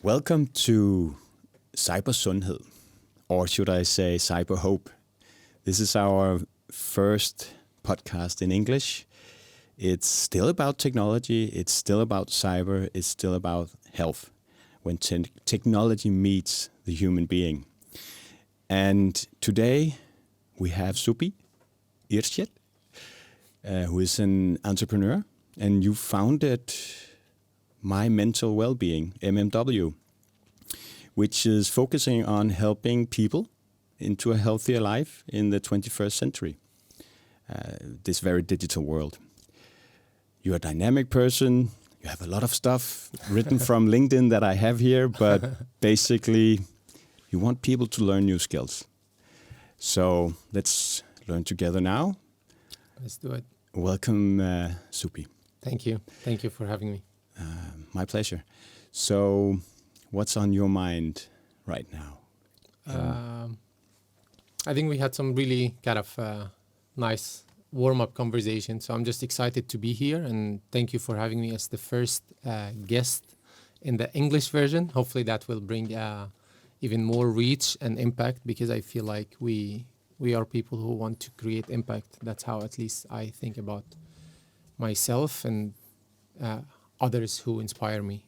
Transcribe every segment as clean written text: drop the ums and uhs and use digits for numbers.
Welcome to Cybersundhed, or should I say Cyber Hope. This is our first podcast in English. It's still about technology, it's still about cyber, it's still about health, when technology meets the human being. And today we have Subhi Founder, who is an entrepreneur, and you founded My Mental Wellbeing, MMW, which is focusing on helping people into a healthier life in the 21st century, this very digital world. You're a dynamic person. You have a lot of stuff written from LinkedIn that I have here, but basically you want people to learn new skills. So let's learn together now. Let's do it. Welcome, Subhi. Thank you. Thank you for having me. My pleasure. So what's on your mind right now? I think we had some really kind of nice warm-up conversation. So I'm just excited to be here, and thank you for having me as the first guest in the English version. Hopefully that will bring even more reach and impact, because I feel like we are people who want to create impact. That's how at least I think about myself and others who inspire me.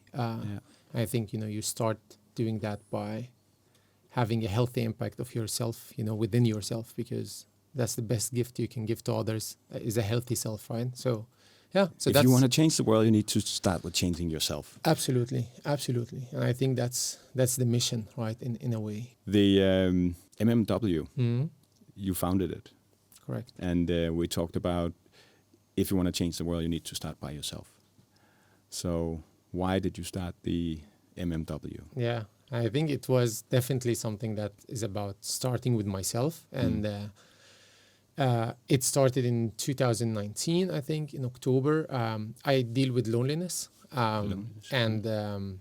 I think, you start doing that by having a healthy impact of yourself, within yourself, because that's the best gift you can give to others, is a healthy self, right? So, yeah. So if you want to change the world, you need to start with changing yourself. Absolutely. And I think that's the mission, right, in a way. The MMW, you founded it. Correct. And we talked about if you want to change the world, you need to start by yourself. So why did you start the MMW? Yeah, I think it was definitely something that is about starting with myself. And it started in 2019, I think, in October. I deal with loneliness. And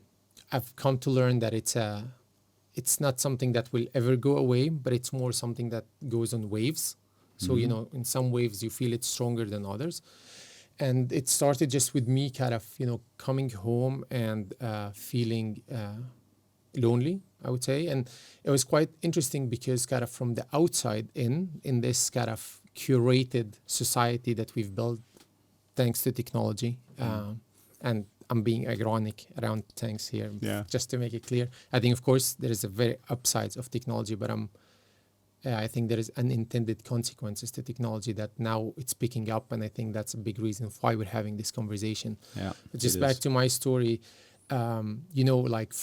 I've come to learn that it's not something that will ever go away, but it's more something that goes on waves. So, in some waves you feel it stronger than others. And it started just with me kind of, coming home and feeling lonely, I would say. And it was quite interesting because kind of from the outside in this kind of curated society that we've built thanks to technology. And I'm being ironic around things here, just to make it clear. I think, of course, there is a very upsides of technology, but I think there is unintended consequences to technology that now it's picking up, and I think that's a big reason why we're having this conversation. But just back to my story, like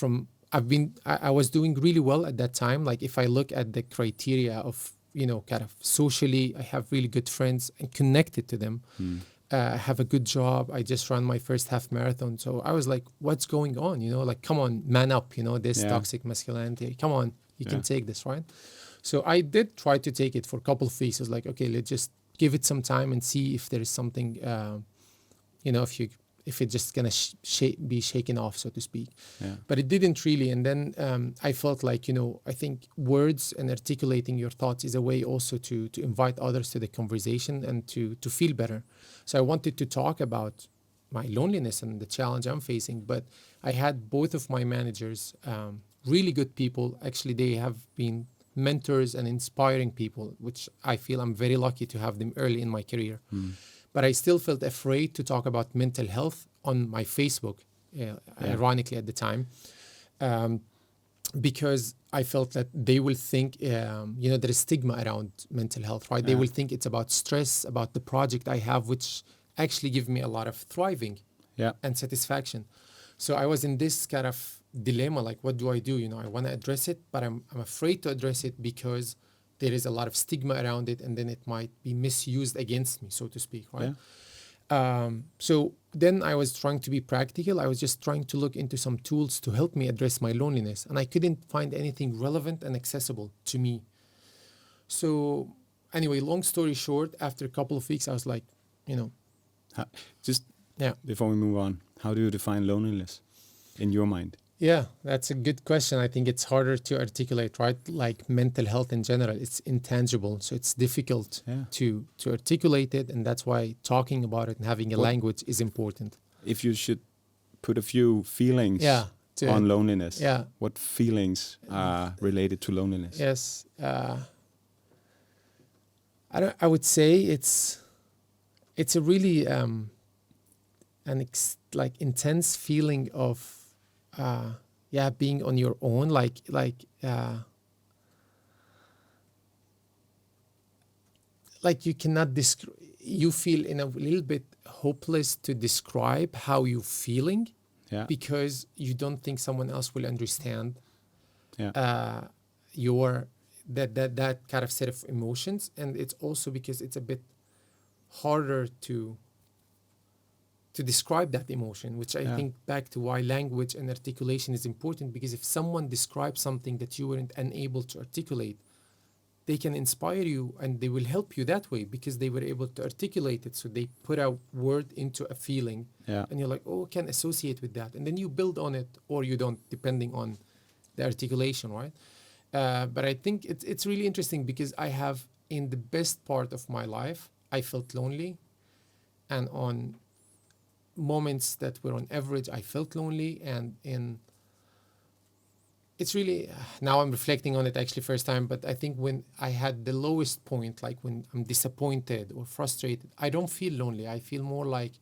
I was doing really well at that time. Like if I look at the criteria of, kind of socially, I have really good friends and connected to them. I have a good job. I just ran my first half marathon. So I was like, what's going on? Like, come on, man up, this toxic masculinity. Come on, you can take this, right? So I did try to take it for a couple of weeks. I was like, okay, let's just give it some time and see if there is something, if it's just going to be shaken off, so to speak. But it didn't really. And then I felt like, I think words and articulating your thoughts is a way also to invite others to the conversation and to feel better. So I wanted to talk about my loneliness and the challenge I'm facing. But I had both of my managers, really good people. Actually, they have been mentors and inspiring people, which I feel I'm very lucky to have them early in my career. But I still felt afraid to talk about mental health on my Facebook, ironically at the time, because I felt that they will think, there is stigma around mental health, right? They will think it's about stress, about the project I have, which actually give me a lot of thriving and satisfaction. So I was in this kind of dilemma, like, what do? I want to address it, but I'm afraid to address it because there is a lot of stigma around it, and then it might be misused against me, so to speak, right? So then I was trying to be practical. I was just trying to look into some tools to help me address my loneliness, and I couldn't find anything relevant and accessible to me. So anyway, long story short, after a couple of weeks, I was like, Before we move on, how do you define loneliness in your mind? Yeah, that's a good question. I think it's harder to articulate, right? Like mental health in general, it's intangible. So it's difficult to articulate it. And that's why talking about it and having a language is important. If you should put a few feelings on loneliness. Yeah. What feelings are related to loneliness? Yes. I would say it's a really like intense feeling of being on your own, like you cannot you feel in a little bit hopeless to describe how you're feeling, because you don't think someone else will understand your that kind of set of emotions. And it's also because it's a bit harder to describe that emotion, which I think back to why language and articulation is important, because if someone describes something that you weren't unable to articulate, they can inspire you and they will help you that way because they were able to articulate it. So they put a word into a feeling and you're like, oh, I can associate with that. And then you build on it or you don't, depending on the articulation, right? But I think it's really interesting because I have, in the best part of my life, I felt lonely. And on moments that were on average, I felt lonely. And it's really, now I'm reflecting on it actually first time, but I think when I had the lowest point, like when I'm disappointed or frustrated, I don't feel lonely. I feel more like,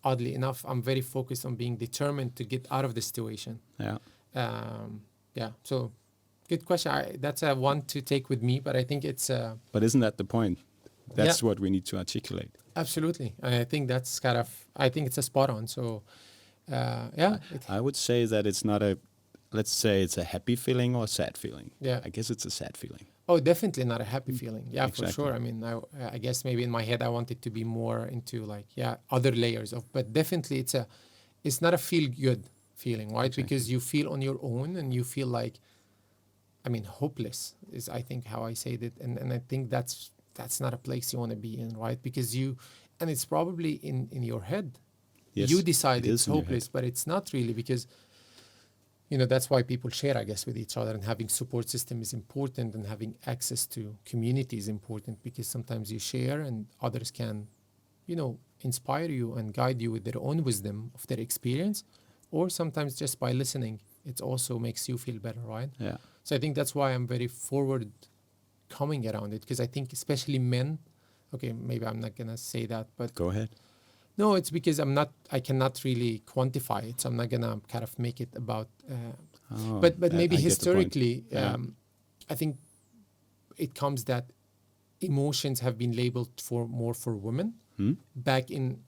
oddly enough, I'm very focused on being determined to get out of the situation. So good question. That's a one to take with me, but I think it's... But isn't that the point? That's what we need to articulate. Absolutely. I think that's kind of, I think it's a spot on. So, I would say that it's not let's say it's a happy feeling or a sad feeling. Yeah. I guess it's a sad feeling. Oh, definitely not a happy feeling. Yeah, Exactly. for sure. I mean, I guess maybe in my head, I wanted to be more into other layers of, but definitely it's not a feel good feeling, right? Exactly. Because you feel on your own and you feel like, I mean, hopeless is, I think, how I say it. And I think that's not a place you want to be in, right? Because and it's probably in your head. Yes, you decide it it's hopeless, but it's not really, because that's why people share, I guess, with each other, and having support system is important, and having access to community is important, because sometimes you share and others can, inspire you and guide you with their own wisdom of their experience, or sometimes just by listening, it also makes you feel better, right? Yeah. So I think that's why I'm very forward coming around it, because I think especially men, okay, maybe I'm not going to say that, but... Go ahead. No, it's because I cannot really quantify it, so I'm not gonna kind of make it about. But maybe historically, I think it comes that emotions have been labeled more for women back in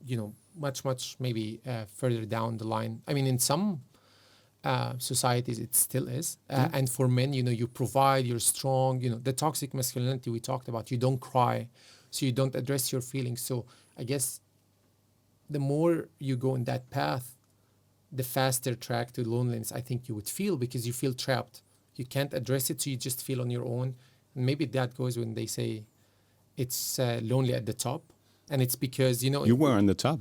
much maybe further down the line. I mean, in some societies it still is, and for men, you provide, you're strong. The toxic masculinity we talked about. You don't cry, so you don't address your feelings. So I guess, the more you go in that path, the faster track to loneliness I think you would feel, because you feel trapped. You can't address it, so you just feel on your own. And maybe that goes when they say it's lonely at the top. And it's because, You were on the top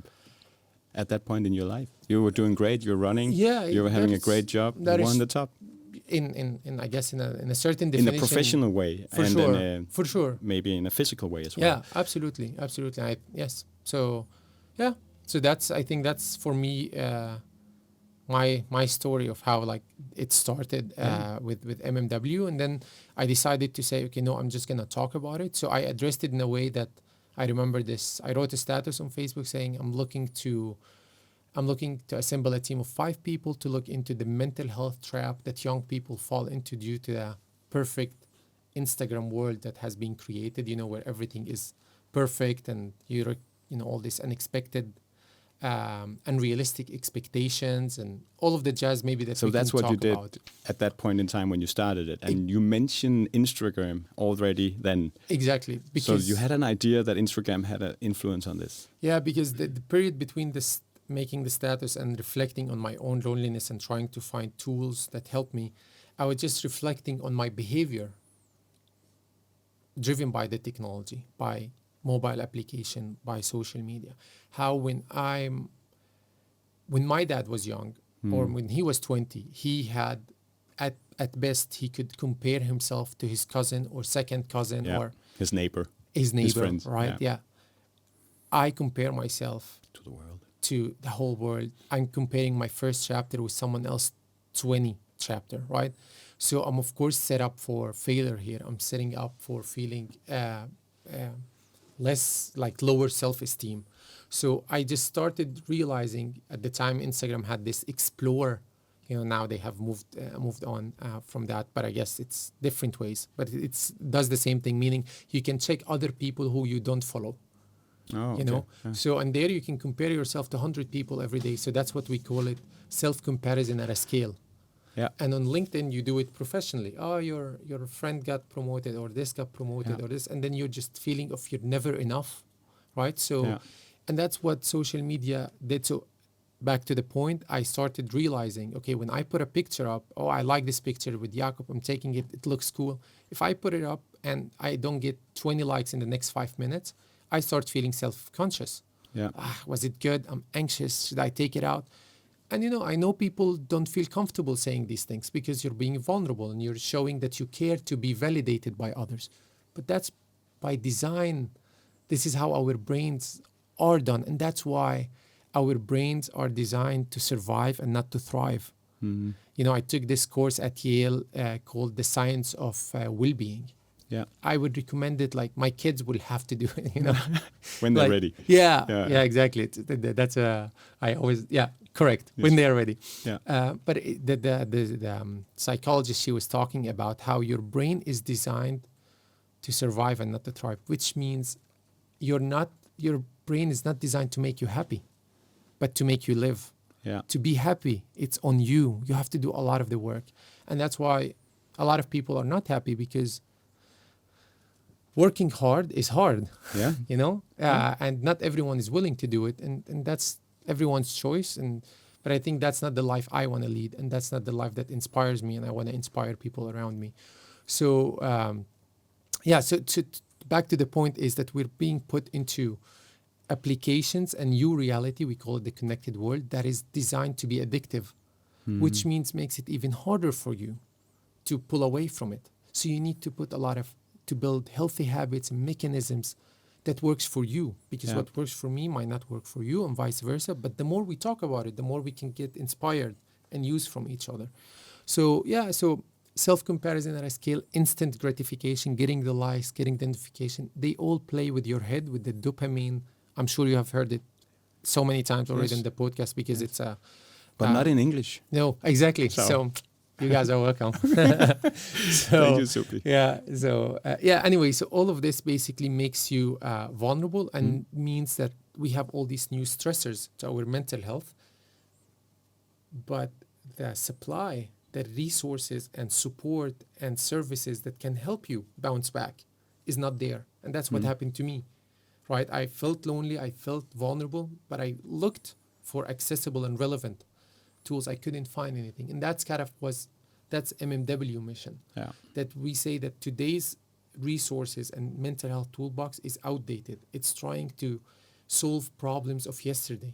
at that point in your life. You were doing great. You were running. Yeah. You were having a great job. You were on the top. In I guess, in a certain definition. In a professional way. For sure. Maybe in a physical way as well. Yeah, absolutely. Yes. So, yeah. So I think that's for me my story of how it started with MMW, and then I decided to say, okay, no, I'm just gonna talk about it. So I addressed it in a way that I remember this. I wrote a status on Facebook saying I'm looking to assemble a team of 5 people to look into the mental health trap that young people fall into due to the perfect Instagram world that has been created. Where everything is perfect and all this unexpected. Unrealistic expectations and all of the jazz maybe that we can talk about. So that's what you did at that point in time when you started it. And you mentioned Instagram already then. Exactly. So you had an idea that Instagram had an influence on this. Yeah, because the period between this making the status and reflecting on my own loneliness and trying to find tools that help me, I was just reflecting on my behavior driven by the technology, by mobile application, by social media. How when my dad was young, or when he was 20, he had at best he could compare himself to his cousin or second cousin or his neighbor, his friends, right? Yeah. I compare myself to the world. to the whole world. I'm comparing my first chapter with someone else 20 chapter, right? So I'm of course set up for failure here. I'm setting up for feeling less like lower self-esteem. So I just started realizing at the time Instagram had this explore. Now they have moved on from that, but I guess it's different ways. But it's does the same thing, meaning you can check other people who you don't follow. Oh, You know, Yeah. so and there you can compare yourself to 100 people every day. So that's what we call it self-comparison at a scale. Yeah. And on LinkedIn, you do it professionally. Oh, your friend got promoted, or this got promoted, Yeah. or this, and then you're just feeling of you're never enough, right? So, Yeah. and that's what social media did. So, back to the point, I started realizing, okay, when I put a picture up, oh, I like this picture with Jakob, I'm taking it, it looks cool. If I put it up and I don't get 20 likes in the next 5 minutes, I start feeling self-conscious. Yeah. Was it good? I'm anxious. Should I take it out? And I know people don't feel comfortable saying these things because you're being vulnerable and you're showing that you care to be validated by others. But that's by design. This is how our brains are done. And that's why our brains are designed to survive and not to thrive. Mm-hmm. I took this course at Yale called The Science of Well-Being. Yeah. I would recommend it, like my kids will have to do it, When they're like, ready. Yeah, exactly. That's I always, correct. Yes. When they're ready. Yeah. But the psychologist, she was talking about how your brain is designed to survive and not to thrive, which means your brain is not designed to make you happy, but to make you live. Yeah. To be happy, it's on you. You have to do a lot of the work. And that's why a lot of people are not happy, because working hard is hard. Yeah. And not everyone is willing to do it, and that's everyone's choice. But I think that's not the life I want to lead, and that's not the life that inspires me, and I want to inspire people around me. So so back to the point is that we're being put into applications and new reality, we call it the connected world, that is designed to be addictive, which means makes it even harder for you to pull away from it. So you need to put to build healthy habits and mechanisms that works for you, because what works for me might not work for you, and vice versa. But the more we talk about it, the more we can get inspired and use from each other. So self-comparison at a scale, instant gratification, getting the likes, getting the notification, they all play with your head, with the dopamine. I'm sure you have heard it so many times already in the podcast, because it's but not in English. No, exactly. So you guys are welcome. Thank you, Subhi. Anyway, so all of this basically makes you vulnerable, and means that we have all these new stressors to our mental health. But the supply, the resources and support and services that can help you bounce back is not there. And that's what happened to me, right? I felt lonely, I felt vulnerable, but I looked for accessible and relevant tools. I couldn't find anything. And that's that's MMW mission. Yeah. That we say that today's resources and mental health toolbox is outdated. It's trying to solve problems of yesterday.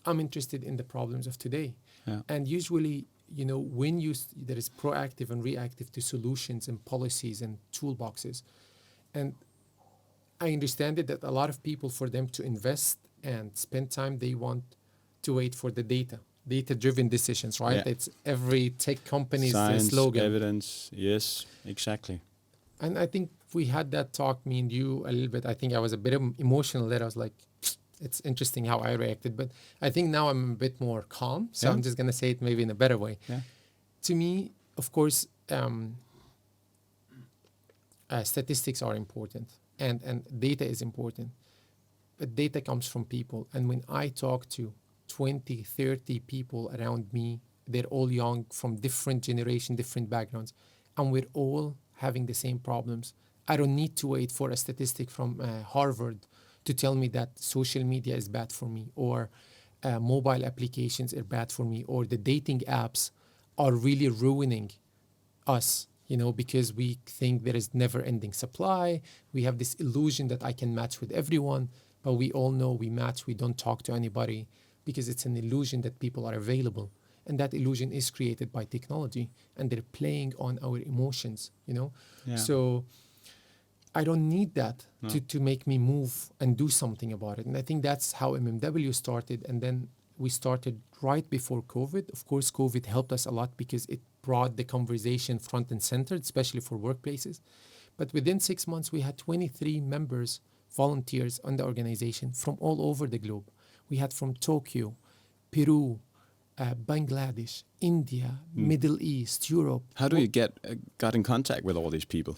I'm interested in the problems of today. Yeah. And usually, when there is proactive and reactive to solutions and policies and toolboxes. And I understand it that a lot of people, for them to invest and spend time, they want to wait for the data-driven decisions, right? Yeah. It's every tech company's Science, slogan. evidence. Yes, exactly. And I think we had that talk, me and you, a little bit. I think I was a bit emotional there. I was like, it's interesting how I reacted. But I think now I'm a bit more calm. So I'm just going to say it maybe in a better way. Yeah. To me, of course, statistics are important. And data is important. But data comes from people. And when I talk to 20, 30 people around me, they're all young, from different generations, different backgrounds, and we're all having the same problems. I don't need to wait for a statistic from Harvard to tell me that social media is bad for me, or mobile applications are bad for me, or the dating apps are really ruining us, because we think there is never-ending supply. We have this illusion that I can match with everyone, but we all know we match, we don't talk to anybody, because it's an illusion that people are available. And that illusion is created by technology, and they're playing on our emotions, Yeah. So I don't need that to make me move and do something about it. And I think that's how MMW started. And then we started right before COVID. Of course, COVID helped us a lot because it brought the conversation front and center, especially for workplaces. But within 6 months, we had 23 members, volunteers on the organization from all over the globe. We had from Tokyo, Peru, Bangladesh, India, Middle East, Europe. How do you got in contact with all these people?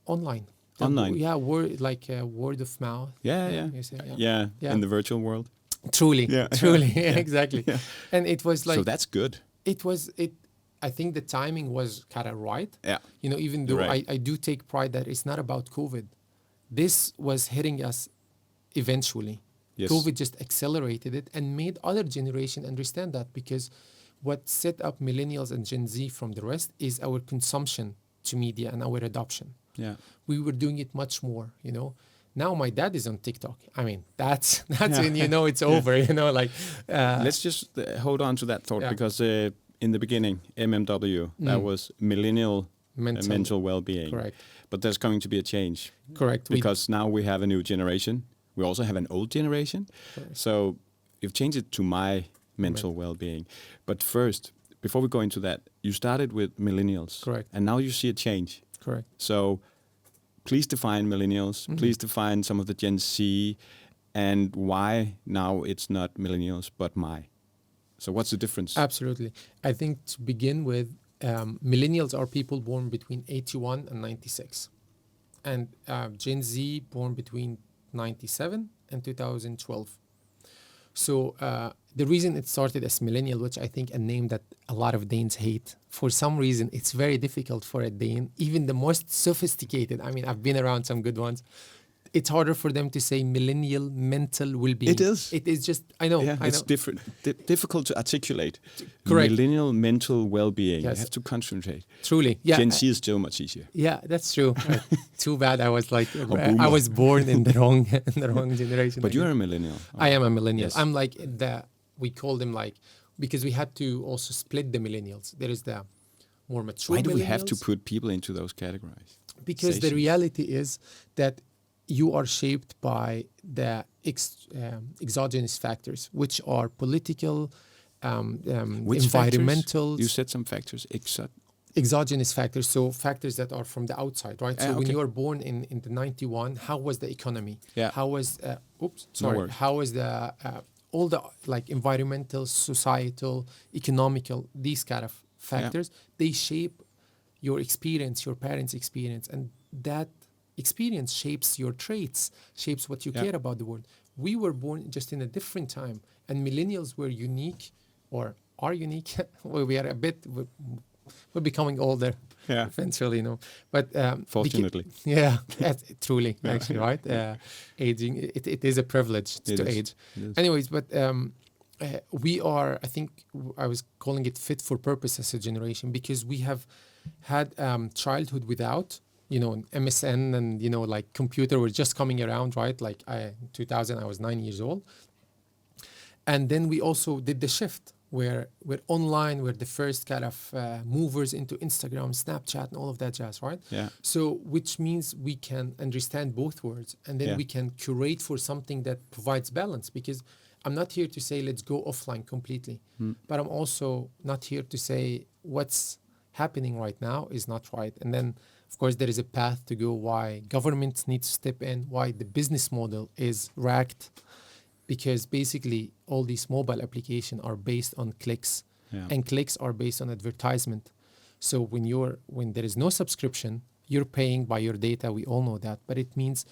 Online. Online? Yeah, word of mouth. Yeah. You say, Yeah, in the virtual world. Truly, Yeah. truly, Yeah. exactly. Yeah. And it was like... So that's good. I think the timing was kind of right. Yeah. You know, even though Right. I do take pride that it's not about COVID. This was hitting us eventually. Yes. COVID just accelerated it and made other generation understand that, because what set up millennials and Gen Z from the rest is our consumption to media and our adoption. Yeah. We were doing it much more, you know. Now my dad is on TikTok. I mean, that's when you know it's over, you know, like... Let's just hold on to that thought, Yeah. because in the beginning, MMW, that was millennial mental well-being. Correct. But there's going to be a change. Correct. Because now we have a new generation. We also have an old generation. Correct. So you've changed it to my mental well-being. But first, before we go into that, you started with millennials. Correct. And now you see a change. Correct. So please define millennials. Please define some of the Gen Z and why now it's not millennials, but my. So what's the difference? Absolutely. I think to begin with, millennials are people born between 81 and 96. And Gen Z born between 97 and 2012. So the reason it started as millennial, which I think a name that a lot of Danes hate, for some reason, it's very difficult for a Dane, even the most sophisticated. I mean, I've been around some good ones. It's harder for them to say millennial mental well-being. It is. It is just, I know. Yeah, I it's know. different, difficult to articulate. Correct. Millennial mental well-being. Yes. You have to concentrate. Truly. Yeah. Gen Z is still much easier. Yeah, that's true. Too bad I was like, boomer. I was born in the wrong generation. But I you're guess. a millennial. I am a millennial. Yes. I'm like we call them like, because we had to also split the millennials. There is the more mature Why do we have to millennials. put people into those categories? Because the reality is that you are shaped by the exogenous factors, which are political, Which environmental, factors? You said some factors. exogenous factors, so factors that are from the outside, right? So when okay. you were born in the 91, how was the economy? Yeah. How was, No worries. how was the, all the like environmental, societal, economical, these kind of factors, they shape your experience, your parents' experience, and that experience shapes your traits, shapes what you care about the world. We were born just in a different time, and millennials were unique, or are unique. We are we're becoming older, eventually, you know. But fortunately, truly, actually, right? Aging, it is a privilege to age. Anyways, but we are, I think, I was calling it fit for purpose as a generation, because we have had childhood without, you know, MSN and, you know, like computer were just coming around, right? Like in 2000, I was 9 years old. And then we also did the shift where we're online, we're the first kind of movers into Instagram, Snapchat, and all of that jazz, right? Yeah. So, which means we can understand both worlds, and then we can curate for something that provides balance, because I'm not here to say let's go offline completely, but I'm also not here to say what's happening right now is not right. And then, of course, there is a path to go why governments need to step in, why the business model is wrecked, because basically all these mobile applications are based on clicks, and clicks are based on advertisement. So when there is no subscription, you're paying by your data. We all know that, but it means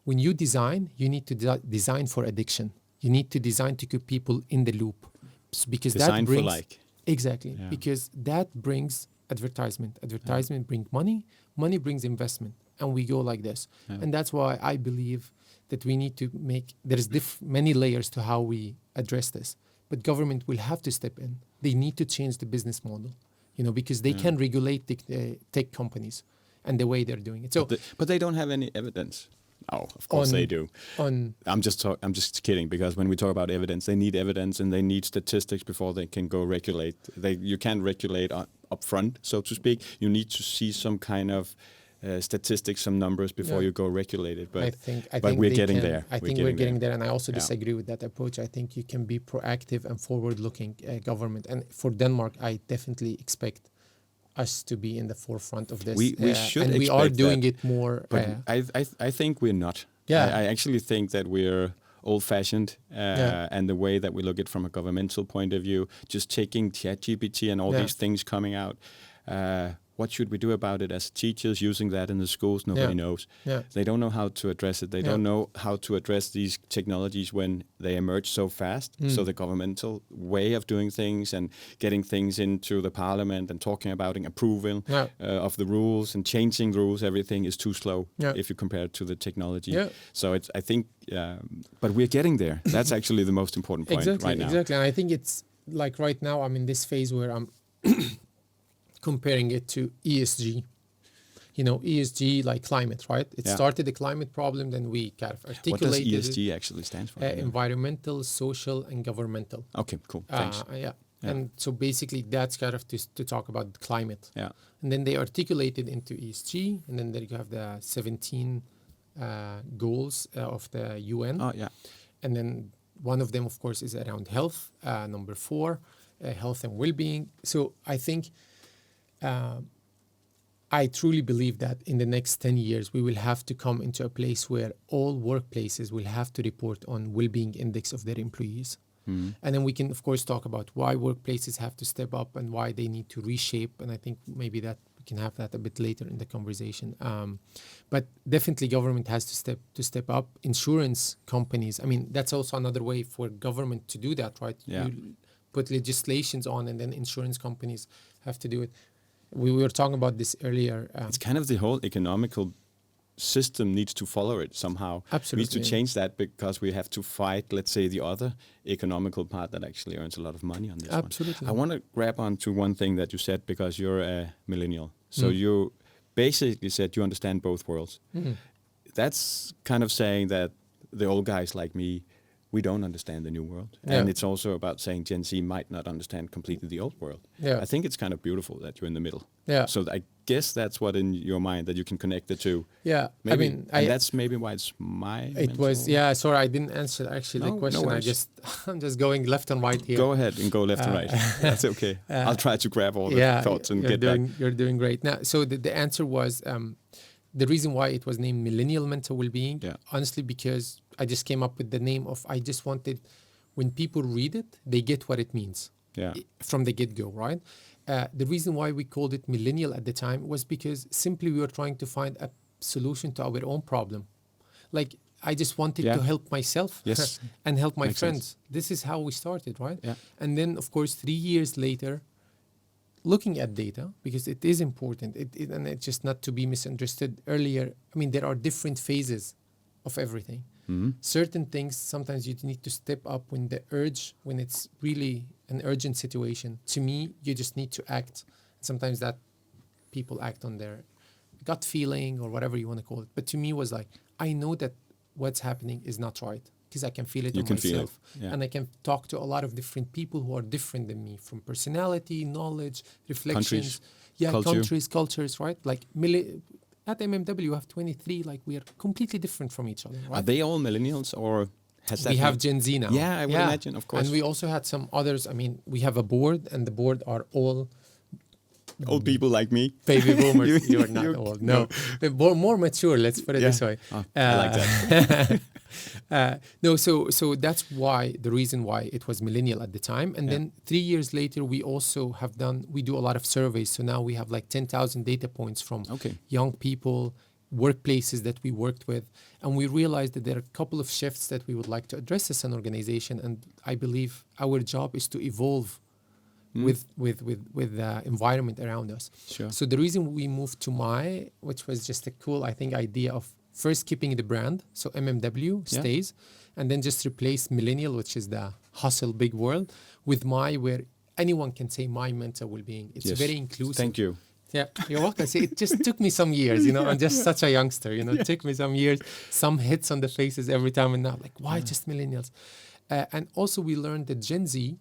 when you design, you need to design for addiction. You need to design to keep people in the loop, because design that brings for like. Exactly, because that brings advertisement. Advertisement brings money. Money brings investment, and we go like this. And that's why I believe that we need to make, there's many layers to how we address this, but government will have to step in. They need to change the business model, you know, because they can regulate tech companies and the way they're doing it. So, but they don't have any evidence. Oh, of course they do. I'm just kidding, because when we talk about evidence, they need evidence and they need statistics before they can go regulate. You can't regulate up front, so to speak. You need to see some kind of statistics, some numbers before Yeah. you go regulate it. But I think we're they getting can- there. I think we're getting there, and I also Yeah. disagree with that approach. I think you can be proactive and forward-looking government, and for Denmark, I definitely expect us to be in the forefront of this. We should and we are expect doing that, it more. But I think we're not. Yeah. I actually think that we're old-fashioned, and the way that we look at from a governmental point of view, just taking ChatGPT and all these things coming out. What should we do about it as teachers using that in the schools? Nobody knows. Yeah. They don't know how to address it. They don't know how to address these technologies when they emerge so fast. So the governmental way of doing things and getting things into the parliament and talking about and approving of the rules and changing the rules, everything is too slow if you compare it to the technology. Yeah. So I think, but we're getting there. That's actually the most important point right now. Exactly. And I think it's like right now I'm in this phase where I'm comparing it to ESG. ESG like climate, right? It started the climate problem, then we kind of articulated. What does ESG actually stand for? Environmental, social, and governmental. Okay, cool. Thanks. And so basically that's kind of to talk about climate. Yeah. And then they articulated into ESG, and then there you have the 17 goals of the UN. Oh, yeah. And then one of them, of course, is around health. Number 4, health and well-being. So I think I truly believe that in the next 10 years, we will have to come into a place where all workplaces will have to report on well-being index of their employees. And then we can, of course, talk about why workplaces have to step up and why they need to reshape. And I think maybe that we can have that a bit later in the conversation. But definitely government has to step up. Insurance companies, I mean, that's also another way for government to do that, right? Yeah. You put legislations on and then insurance companies have to do it. We were talking about this earlier. It's kind of the whole economical system needs to follow it somehow. Absolutely. We need to change that because we have to fight, let's say, the other economical part that actually earns a lot of money on this Absolutely. one. I want to grab on to one thing that you said, because you're a millennial. So you basically said you understand both worlds. That's kind of saying that the old guys like me, we don't understand the new world. Yeah. And it's also about saying Gen Z might not understand completely the old world. Yeah. I think it's kind of beautiful that you're in the middle. Yeah. So I guess that's what in your mind that you can connect the two. Yeah. Maybe, I mean, and that's maybe why it's my it mental- was, sorry, I didn't answer actually the No question. worries. I'm just going left and right here. Go ahead and go left and right. That's okay. I'll try to grab all the thoughts and get back. You're doing great. Now, so the answer was the reason why it was named Millennial Mental Wellbeing, honestly, because I just came up with the name of, I just wanted, when people read it, they get what it means from the get-go, right? The reason why we called it millennial at the time was because simply we were trying to find a solution to our own problem. Like, I just wanted to help myself and help my Makes friends. sense. This is how we started, right? Yeah. And then, of course, 3 years later, looking at data, because it is important, and it's just not to be misunderstood earlier. I mean, there are different phases of everything. Certain things, sometimes you need to step up when it's really an urgent situation. To me, you just need to act. Sometimes that people act on their gut feeling or whatever you want to call it. But to me, it was like, I know that what's happening is not right because I can feel it You on can feel it, myself. yeah. And I can talk to a lot of different people who are different than me, from personality, knowledge, reflections. Countries. Cultures, right? Like at MMW, you have 23, like we are completely different from each other, right? Are they all millennials, or has that We have been- Gen Z now. Yeah, I would imagine, of course. And we also had some others. I mean, we have a board, and the board are all old people like me. baby boomers. You're not you- old. No. They're more mature, let's put it this way. Oh, I like that. No, so that's why, the reason why it was millennial at the time. And then 3 years later, we also we do a lot of surveys. So now we have like 10,000 data points from young people, workplaces that we worked with. And we realized that there are a couple of shifts that we would like to address as an organization. And I believe our job is to evolve with the environment around us. Sure. So the reason we moved to MAI, which was just a cool, I think, idea of first keeping the brand, so MMW stays, and then just replace millennial, which is the hustle big world, with MAI, where anyone can say my mental well-being. It's very inclusive. Thank you. Yeah, you're welcome. See, it just took me some years, I'm just such a youngster, it took me some years, some hits on the faces every time, and now like, why just millennials? And also we learned that Gen Z,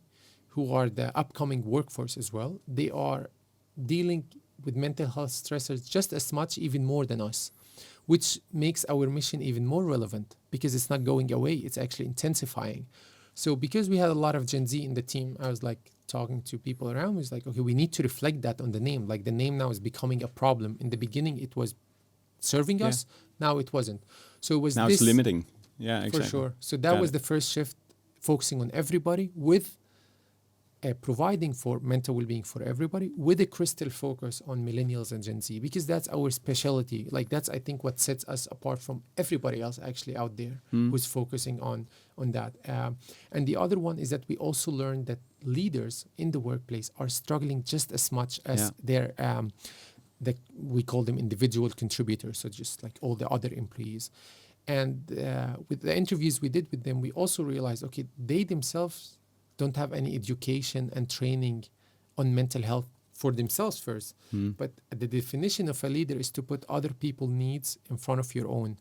who are the upcoming workforce as well, they are dealing with mental health stressors just as much, even more than us, which makes our mission even more relevant because it's not going away, it's actually intensifying. So because we had a lot of Gen Z in the team, I was like talking to people around, was like, okay, we need to reflect that on the name. Like the name now is becoming a problem. In the beginning, it was serving us. Now it wasn't. So it was now this, it's limiting. Yeah, exactly. for sure. So that was the first shift, focusing on everybody with providing for mental well-being for everybody, with a crystal focus on millennials and Gen Z, because that's our specialty. Like that's, I think, what sets us apart from everybody else actually out there who's focusing on that. And the other one is that we also learned that leaders in the workplace are struggling just as much as their we call them individual contributors, so just like all the other employees. And with the interviews we did with them, we also realized, okay, they themselves don't have any education and training on mental health for themselves first. But the definition of a leader is to put other people's needs in front of your own.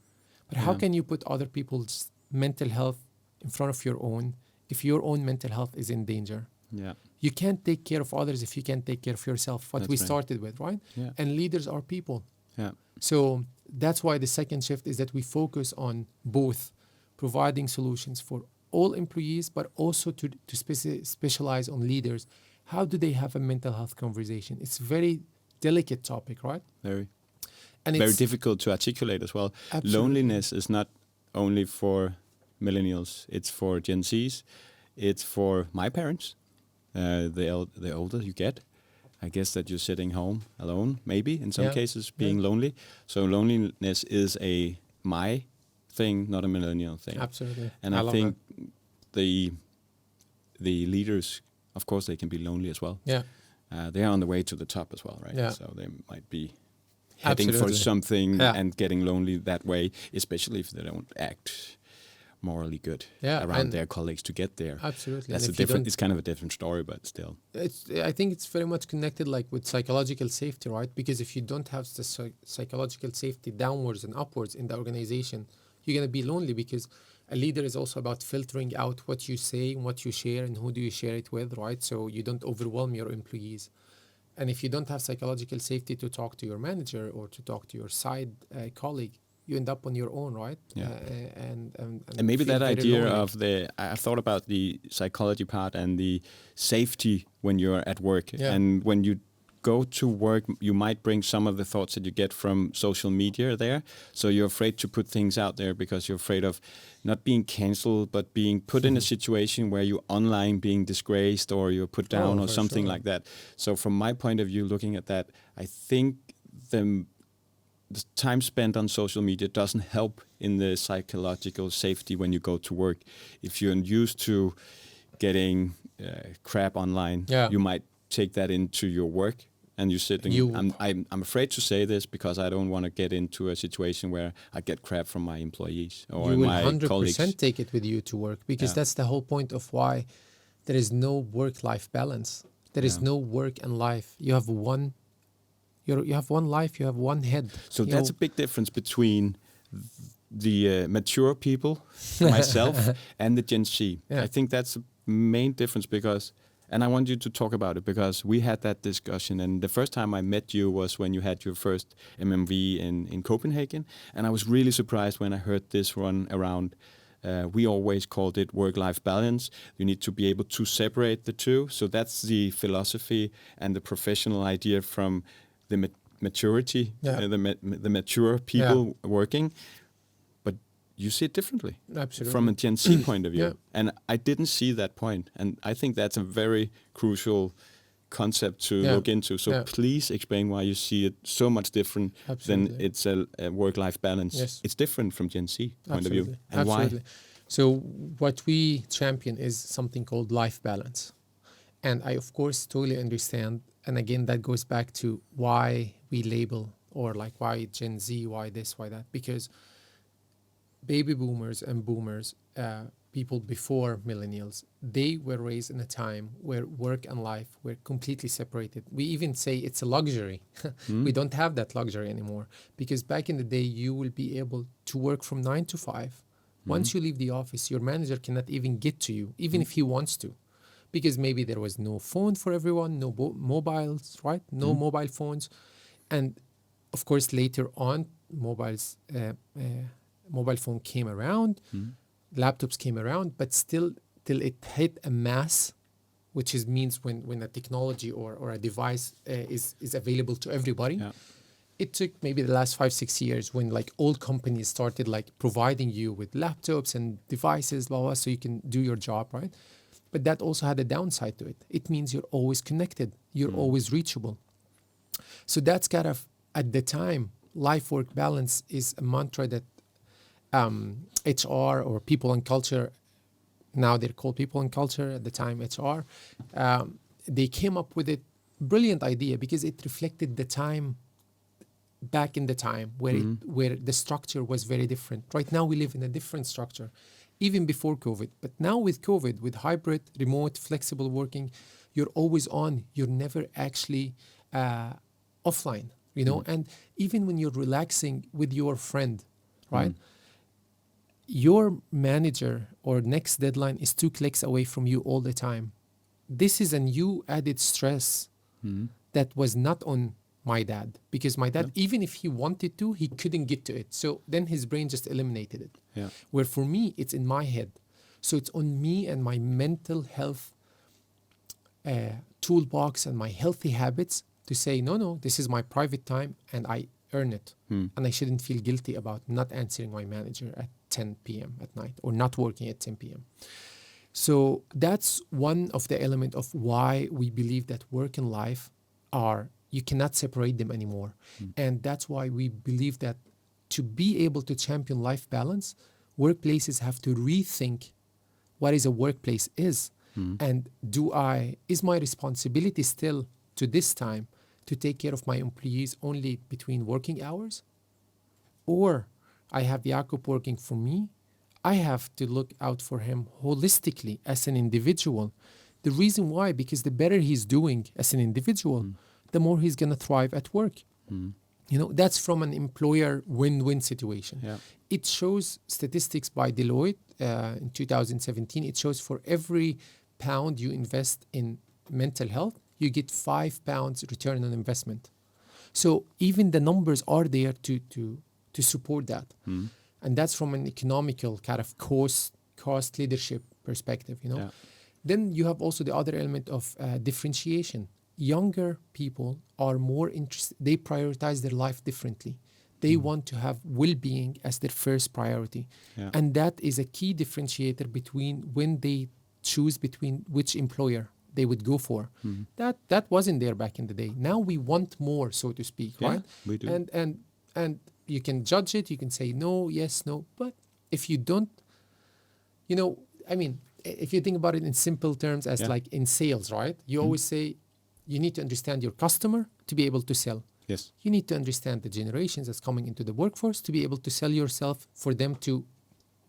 But how can you put other people's mental health in front of your own if your own mental health is in danger? Yeah. You can't take care of others if you can't take care of yourself, what That's we right. started with, right? Yeah. And leaders are people. Yeah. So that's why the second shift is that we focus on both providing solutions for all employees, but also to specialize on leaders. How do they have a mental health conversation? It's a very delicate topic, right? Very. And Very it's difficult to articulate as well. Absolutely. Loneliness is not only for millennials, it's for Gen Zs, it's for my parents. The older you get, I guess that you're sitting home alone, maybe in some cases being lonely. So loneliness is my thing, not a millennial thing. Absolutely. And I think the leaders, of course, they can be lonely as well. Yeah. They are on the way to the top as well, right? Yeah. So they might be heading for something and getting lonely that way, especially if they don't act morally good around their colleagues to get there. Absolutely. That's it's kind of a different story, but still. I think it's very much connected like with psychological safety, right? Because if you don't have the psychological safety downwards and upwards in the organization, you're going to be lonely, because a leader is also about filtering out what you say and what you share and who do you share it with, right? So you don't overwhelm your employees. And if you don't have psychological safety to talk to your manager or to talk to your side colleague, you end up on your own, right? Yeah. And maybe feel that very idea lonely. I thought about the psychology part and the safety when you're at work. Yeah. And when you go to work, you might bring some of the thoughts that you get from social media there. So you're afraid to put things out there because you're afraid of not being canceled, but being put in a situation where you're online being disgraced or you're put down or something like that. So from my point of view, looking at that, I think the time spent on social media doesn't help in the psychological safety when you go to work. If you're used to getting crap online, you might take that into your work. And you're sitting. I'm afraid to say this because I don't want to get into a situation where I get crap from my employees or you will my 100% colleagues. take it with you to work, because that's the whole point of why there is no work-life balance. There is no work and life. You have one. You have one life. You have one head. So that's a big difference between the mature people, myself, and the Gen Z. I think that's the main difference because. And I want you to talk about it because we had that discussion. And the first time I met you was when you had your first MMW in Copenhagen. And I was really surprised when I heard this run around. We always called it work-life balance. You need to be able to separate the two. So that's the philosophy and the professional idea from the maturity, the mature people working. You see it differently. Absolutely. From a Gen Z point of view. Yeah. And I didn't see that point. And I think that's a very crucial concept to look into. So please explain why you see it so much different than it's a work-life balance. Yes. It's different from Gen Z point of view. And Absolutely. why? So what we champion is something called life balance. And I, of course, totally understand. And again, that goes back to why we label, or like why Gen Z, why this, why that. Because baby boomers and boomers, people before millennials, they were raised in a time where work and life were completely separated. We even say it's a luxury. We don't have that luxury anymore, because back in the day, you will be able to work from 9 to 5. Once you leave the office, your manager cannot even get to you, even if he wants to, because maybe there was no phone for everyone, no mobiles, right? No mobile phones. And of course, later on, mobile phone came around, laptops came around, but still till it hit a mass, which means when a technology or a device is available to everybody. Yeah. It took maybe the last 5-6 years when like old companies started like providing you with laptops and devices, blah, blah, so you can do your job, right? But that also had a downside to it. It means you're always connected. You're always reachable. So that's kind of, at the time, life-work balance is a mantra that HR or people and culture, now they're called people and culture, at the time HR, they came up with a brilliant idea because it reflected the time back in the time where the structure was very different. Right now we live in a different structure, even before COVID. But now with COVID, with hybrid, remote, flexible working, you're always on. You're never actually offline, you know? And even when you're relaxing with your friend, right? Your manager or next deadline is 2 clicks away from you all the time. This is a new added stress that was not on my dad, because my dad, even if he wanted to, he couldn't get to it. So then his brain just eliminated it. Yeah. Where for me, it's in my head. So it's on me and my mental health toolbox and my healthy habits to say, no, this is my private time and I earn it. And I shouldn't feel guilty about not answering my manager at 10 p.m. at night or not working at 10 p.m. So that's one of the elements of why we believe that work and life you cannot separate them anymore. And that's why we believe that to be able to champion life balance, workplaces have to rethink what is a workplace is. And is my responsibility still to this time to take care of my employees only between working hours? Or I have Jakob working for me. I have to look out for him holistically as an individual. The reason why, because the better he's doing as an individual, the more he's going to thrive at work. You know, that's from an employer win-win situation. Yeah. It shows statistics by Deloitte in 2017. It shows for every pound you invest in mental health, you get 5 pounds return on investment. So even the numbers are there to support that. And that's from an economical kind of cost leadership perspective, you know. Yeah. Then you have also the other element of differentiation. Younger people are more interested, they prioritize their life differently. They want to have well-being as their first priority. Yeah. And that is a key differentiator between when they choose between which employer they would go for. That wasn't there back in the day. Now we want more, so to speak, Yeah, right? we do. And you can judge it, you can say no, yes, no. But if you don't, you know, I mean, if you think about it in simple terms as like in sales, right? You always say you need to understand your customer to be able to sell. Yes. You need to understand the generations that's coming into the workforce to be able to sell yourself for them to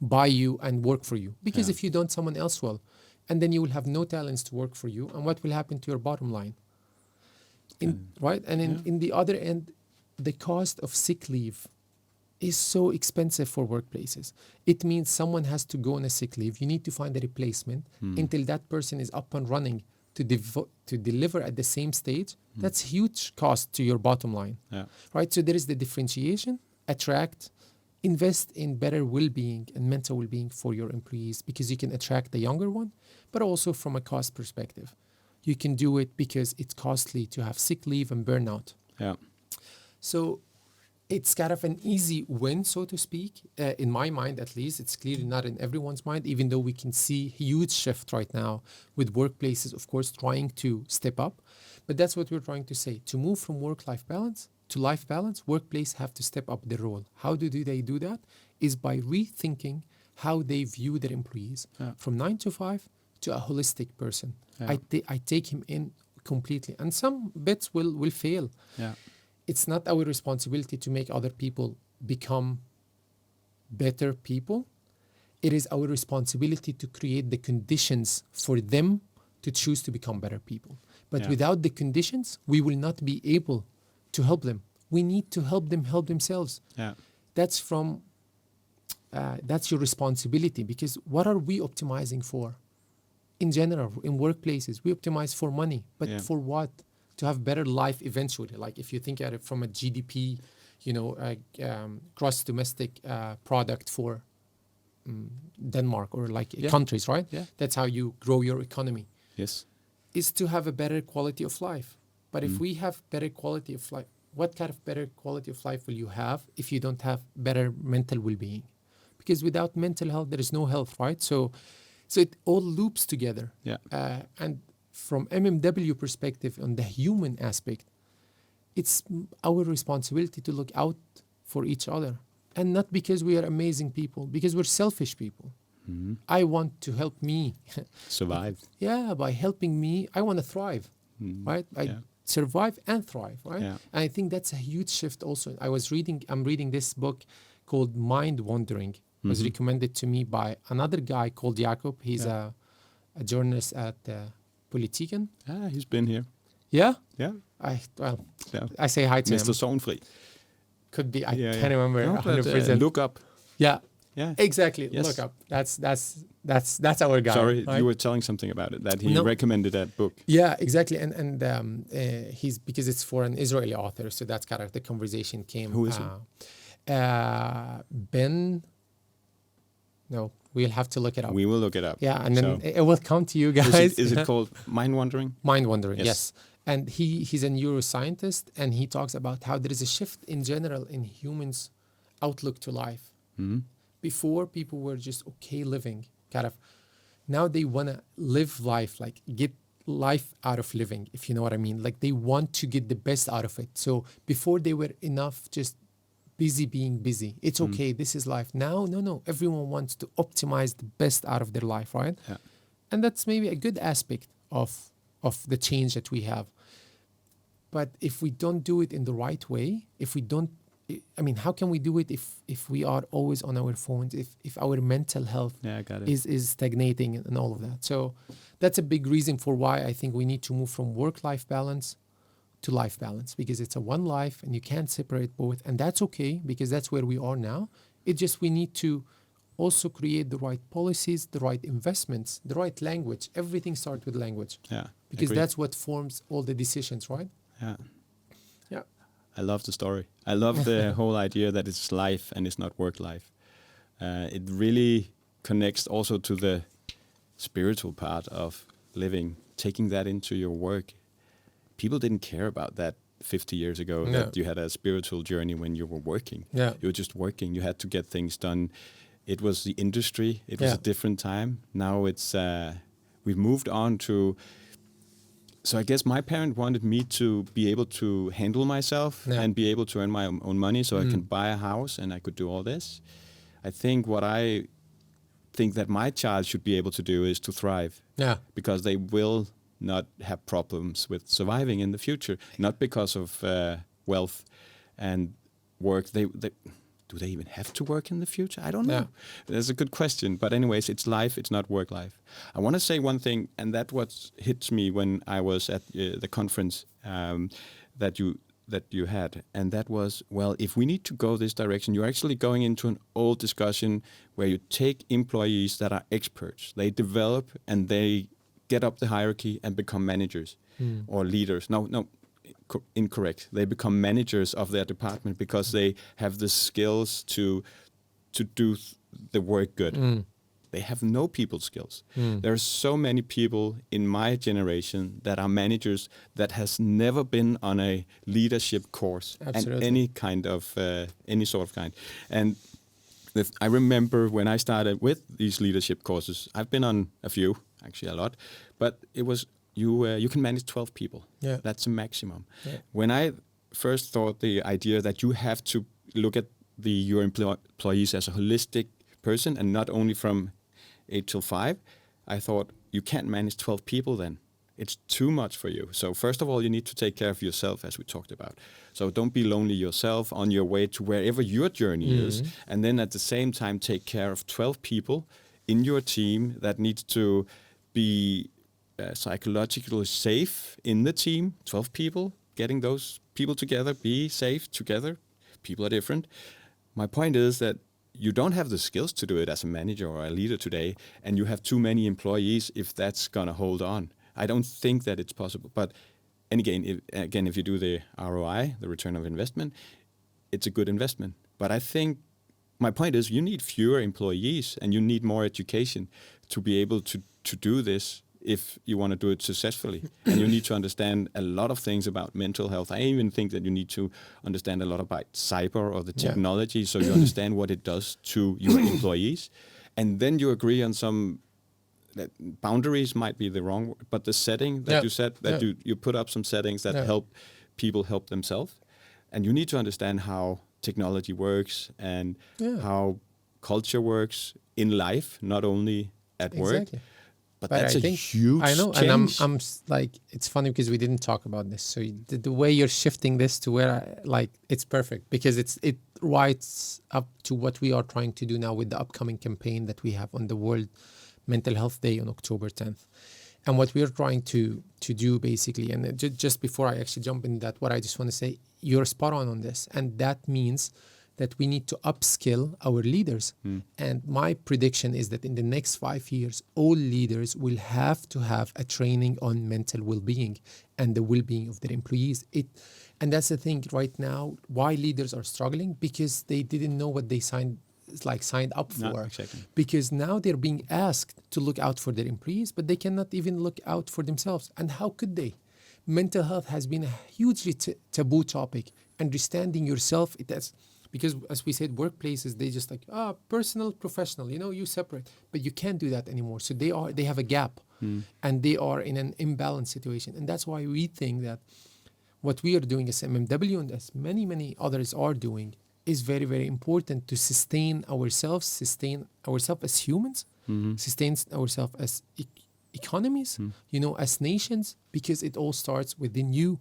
buy you and work for you. Because if you don't, someone else will. And then you will have no talents to work for you. And what will happen to your bottom line? Right? And in the other end, the cost of sick leave is so expensive for workplaces. It means someone has to go on a sick leave. You need to find a replacement until that person is up and running to deliver at the same stage. That's huge cost to your bottom line. Yeah. Right? So there is the differentiation, attract, invest in better well-being and mental well-being for your employees, because you can attract the younger one, but also from a cost perspective. You can do it because it's costly to have sick leave and burnout. Yeah. So it's kind of an easy win, so to speak, in my mind at least. It's clearly not in everyone's mind, even though we can see huge shift right now with workplaces, of course, trying to step up. But that's what we're trying to say. To move from work-life balance to life balance, workplace have to step up their role. How do they do that? Is by rethinking how they view their employees from 9 to 5 to a holistic person. Yeah. I take him in completely. And some bits will fail. Yeah. It's not our responsibility to make other people become better people. It is our responsibility to create the conditions for them to choose to become better people. But without the conditions, we will not be able to help them. We need to help them help themselves. Yeah. That's your responsibility, because what are we optimizing for? in general, in workplaces, we optimize for money, but Yeah. for what? To have better life eventually. Like if you think at it from a GDP, gross domestic product for Denmark or like Yeah. countries, right? Yeah. That's how you grow your economy, Yes. is to have a better quality of life. But if Mm. we have better quality of life, what kind of better quality of life will you have if you don't have better mental well-being? Because without mental health, there is no health, right? So it all loops together. Yeah. And from MMW perspective, on the human aspect, it's our responsibility to look out for each other. And not because we are amazing people, because we're selfish people. Mm. I want to help me. Survive. Yeah, by helping me, I want to thrive, Mm. right? I Yeah. survive and thrive, right? Yeah. And I think that's a huge shift also. I'm reading this book called Mind Wandering. It was Mhm. recommended to me by another guy called Jakob. He's Yeah. a journalist at Politiken. He's been here. Yeah? Yeah. Yeah. I say hi to Mr. him. Sornfri. Could be, I Yeah, can't yeah. remember No, but, 100%. look up. Yeah, Yeah. exactly. Yes. Look up. That's our guy. Sorry, right? you were telling something about it, that he No. recommended that book. Yeah, exactly. And he's, because it's for an Israeli author, so that's kind of the conversation came. Who is he? Ben. No, we'll have to look it up. We will look it up. Yeah, and then So, it will come to you guys. Is it called Mind Wandering? Mind Wandering? Yes. Yes. And he's a neuroscientist, and he talks about how there is a shift in general in humans' outlook to life. Hmm. Before, people were just okay living, kind of. Now they want to live life, like get life out of living, if you know what I mean. Like they want to get the best out of it. So before they were enough just busy being busy. It's okay, this is life. Now, no. Everyone wants to optimize the best out of their life, right? Yeah. And that's maybe a good aspect of the change that we have. But if we don't do it in the right way, if we don't, I mean, how can we do it if we are always on our phones, if our mental health Yeah, I got it. is stagnating and all of that? So that's a big reason for why I think we need to move from work-life balance to life balance, because it's a one life and you can't separate both. And that's okay, because that's where we are now. It's just we need to also create the right policies, the right investments, the right language. Everything starts with language, Yeah. because agreed. that's what forms all the decisions, right? Yeah. Yeah. I love the story. I love the whole idea that it's life and it's not work life. It really connects also to the spiritual part of living, taking that into your work. People didn't care about that 50 years ago, No. that you had a spiritual journey when you were working. Yeah. You were just working. You had to get things done. It was the industry. It was Yeah. a different time. Now it's, we've moved on to, so I guess my parent wanted me to be able to handle myself Yeah. and be able to earn my own money so I can buy a house and I could do all this. I think what I think that my child should be able to do is to thrive, Yeah. because they will not have problems with surviving in the future, not because of wealth and work. Do they even have to work in the future? I don't know. Yeah. That's a good question. But anyways, it's life. It's not work life. I want to say one thing, and that what hits me when I was at the conference that you had, and that was, well, if we need to go this direction, you're actually going into an old discussion where you take employees that are experts, they develop and they get up the hierarchy and become managers or leaders. No, incorrect. They become managers of their department because they have the skills to do the work good. They have no people skills. There are so many people in my generation that are managers that has never been on a leadership course Absolutely. and any sort of kind. And I remember when I started with these leadership courses, I've been on a few, actually a lot, but it was you can manage 12 people. Yeah. That's a maximum. Yeah. When I first thought the idea that you have to look at your employees as a holistic person and not only from 8 till 5, I thought you can't manage 12 people then. It's too much for you. So first of all, you need to take care of yourself, as we talked about. So don't be lonely yourself on your way to wherever your journey is. And then at the same time, take care of 12 people in your team that needs to be psychologically safe in the team. 12 people, getting those people together, be safe together. People are different. My point is that you don't have the skills to do it as a manager or a leader today, and you have too many employees, if that's going to hold on. I don't think that it's possible. But, and again, if you do the ROI, the return of investment, it's a good investment. But I think my point is you need fewer employees and you need more education to be able to do this if you want to do it successfully. And you need to understand a lot of things about mental health. I even think that you need to understand a lot about cyber or the technology so you understand what it does to your employees. And then you agree on some that boundaries might be the wrong word, but the setting that you said, that you put up some settings that help people help themselves. And you need to understand how technology works and how culture works in life, not only at work. But that's a huge change. And I'm like, it's funny because we didn't talk about this. So the way you're shifting this to where it's perfect because it writes up to what we are trying to do now with the upcoming campaign that we have on the World Mental Health Day on October 10th. And what we're trying to do basically, and just before I actually jump in that, what I just want to say, you're spot on this. And that means that we need to upskill our leaders. And my prediction is that in the next 5 years, all leaders will have to have a training on mental well-being and the well-being of their employees. And that's the thing right now, why leaders are struggling, because they didn't know what they signed up for. No, exactly. Because now they're being asked to look out for their employees, but they cannot even look out for themselves. And how could they? Mental health has been a hugely taboo topic. Understanding yourself, because as we said, workplaces, they just personal, professional, you separate, but you can't do that anymore. So they have a gap and they are in an imbalanced situation. And that's why we think that what we are doing as MMW and as many, many others are doing is very, very important to sustain ourselves as humans, sustain ourselves as economies, as nations, because it all starts within you.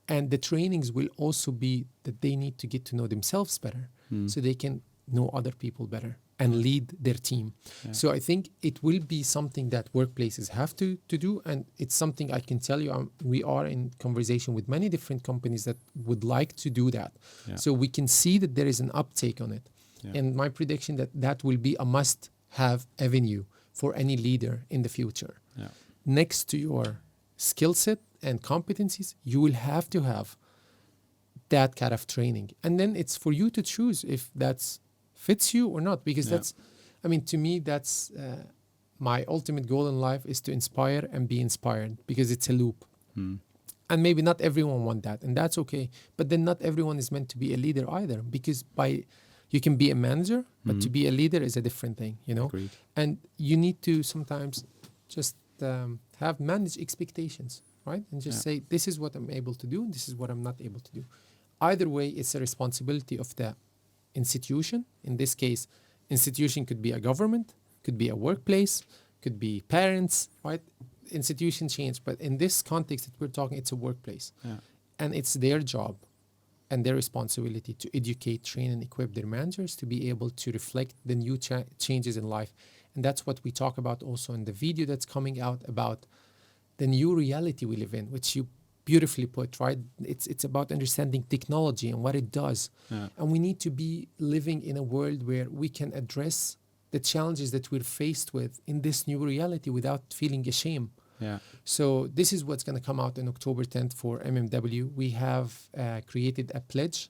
And the trainings will also be that they need to get to know themselves better so they can know other people better and lead their team. So I think it will be something that workplaces have to do. And it's something I can tell you, we are in conversation with many different companies that would like to do that. So we can see that there is an uptake on it. And my prediction that will be a must-have avenue for any leader in the future. Next to your skill set and competencies, you will have to have that kind of training. And then it's for you to choose if that fits you or not, because to me, that's my ultimate goal in life is to inspire and be inspired, because it's a loop. And maybe not everyone want that, and that's okay. But then not everyone is meant to be a leader either, because you can be a manager, but to be a leader is a different thing, Agreed. And you need to sometimes just have manage expectations, right? And just say, this is what I'm able to do, and this is what I'm not able to do. Either way, it's a responsibility of the institution. In this case, institution could be a government, could be a workplace, could be parents, right? Institution change, but in this context that we're talking, it's a workplace. And it's their job and their responsibility to educate, train, and equip their managers to be able to reflect the new changes in life. And that's what we talk about also in the video that's coming out about the new reality we live in, which you beautifully put, right? It's about understanding technology and what it does. And we need to be living in a world where we can address the challenges that we're faced with in this new reality without feeling ashamed. So this is what's going to come out on October 10th for MMW. We have created a pledge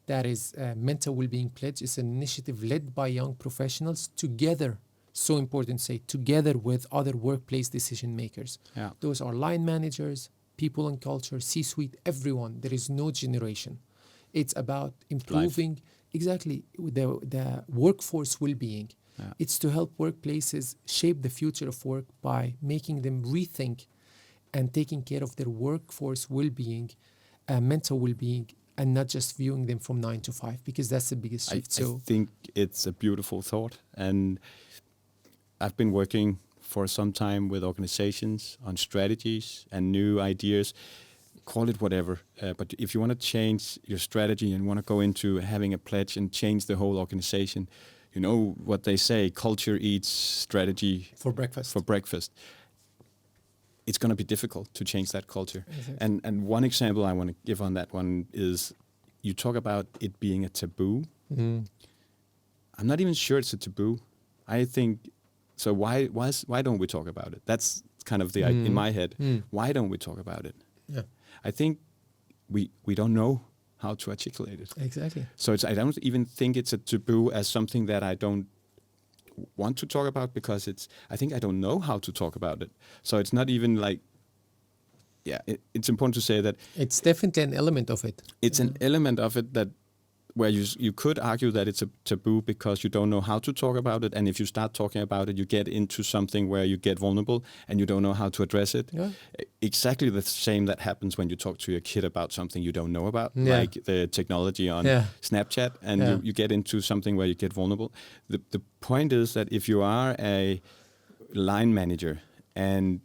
that is a mental well-being pledge. It's an initiative led by young professionals together. So important to say, together with other workplace decision makers. Those are line managers, people in culture, C-suite, everyone. There is no generation. It's about improving the workforce well-being. It's to help workplaces shape the future of work by making them rethink and taking care of their workforce well-being, mental well-being, and not just viewing them from 9 to 5, because that's the biggest shift. I think it's a beautiful thought. And I've been working for some time with organizations on strategies and new ideas, call it whatever. But if you want to change your strategy and want to go into having a pledge and change the whole organization, you know what they say, culture eats strategy for breakfast. It's going to be difficult to change that culture. Exactly. And one example I want to give on that one is you talk about it being a taboo. I'm not even sure it's a taboo. I think so. Why don't we talk about it? That's kind of the in my head. Why don't we talk about it? Yeah. I think we don't know how to articulate it. Exactly. So I don't even think it's a taboo as something that I don't want to talk about, because I think I don't know how to talk about it. So it's not even like, it's important to say that It's definitely an element of it. it's an element of it that where you could argue that it's a taboo because you don't know how to talk about it, and if you start talking about it, you get into something where you get vulnerable and you don't know how to address it. Yeah. Exactly the same that happens when you talk to your kid about something you don't know about, Yeah. like the technology on Snapchat, and you get into something where you get vulnerable. The point is that if you are a line manager, and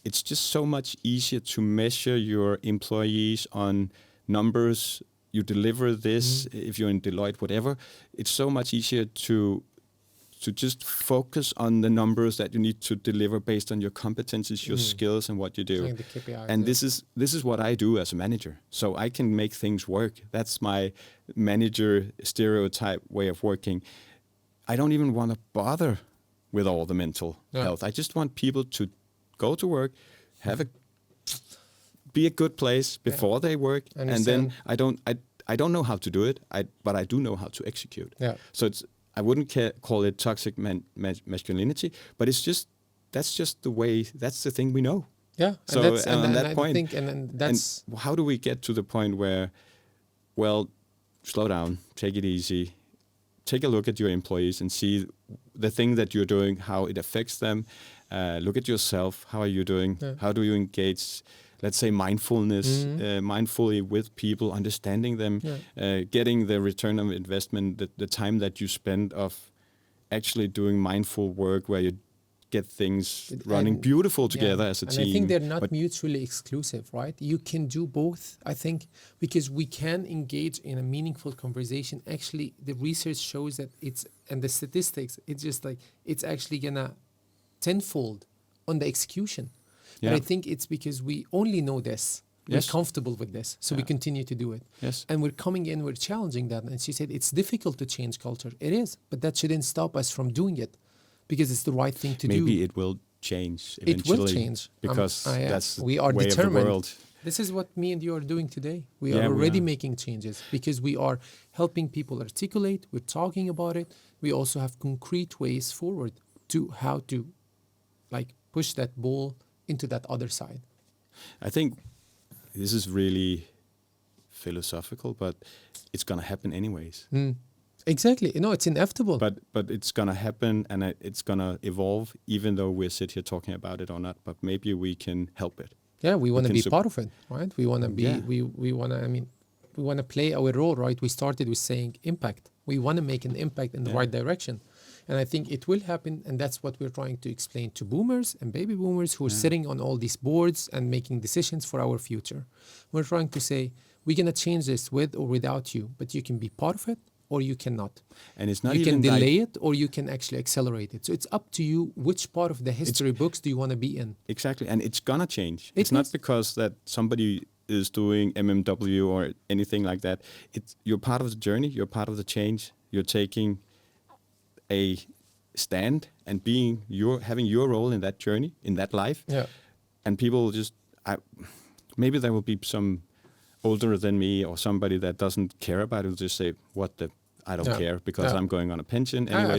it's just so much easier to measure your employees on numbers. You deliver this, if you're in Deloitte, whatever, it's so much easier to just focus on the numbers that you need to deliver based on your competencies, your skills, and what you do. Like the KPIs, and this is what I do as a manager. So I can make things work. That's my manager stereotype way of working. I don't even want to bother with all the mental health. I just want people to go to work, be a good place before they work, and then I don't know how to do it, but I do know how to execute. Yeah. So I wouldn't call it toxic masculinity, but that's just the way. That's the thing we know. Yeah. So and that I point, think, and that's and how do we get to the point where, well, slow down, take it easy, take a look at your employees and see the thing that you're doing, how it affects them. Look at yourself. How are you doing? Yeah. How do you engage? Let's say mindfulness, mindfully with people, understanding them, getting the return of investment, the time that you spend of actually doing mindful work where you get things running beautiful together as a team. And I think they're not mutually exclusive, right? You can do both, I think, because we can engage in a meaningful conversation. Actually, the research shows that and the statistics, it's just like, it's actually gonna tenfold on the execution. But I think it's because we only know this. We're comfortable with this. So we continue to do it. Yes. And we're coming in, we're challenging that. And she said, it's difficult to change culture. It is. But that shouldn't stop us from doing it, because it's the right thing to do. Maybe it will change eventually. It will change. Because that's we are way determined. of the world. This is what me and you are doing today. We are already making changes because we are helping people articulate. We're talking about it. We also have concrete ways forward to how to push that ball into that other side. I think this is really philosophical, but it's going to happen anyways. Exactly. No, it's inevitable. But it's going to happen, and it's going to evolve, even though we're sit here talking about it or not. But maybe we can help it. Yeah, we want to be part of it, right? We want to be. We want to. We want to play our role, right? We started with saying impact. We want to make an impact in the right direction. And I think it will happen, and that's what we're trying to explain to boomers and baby boomers who are sitting on all these boards and making decisions for our future. We're trying to say, we're going to change this with or without you, but you can be part of it or you cannot. And it's not you even can delay it or you can actually accelerate it. So it's up to you which part of the history books do you want to be in. Exactly, and it's going to change. It's not because that somebody is doing MMW or anything like that. You're part of the journey, you're part of the change, you're taking a stand and having your role in that journey, in that life. Yeah. And people just, maybe there will be some older than me or somebody that doesn't care about it, will just say, I don't care because I'm going on a pension anyway.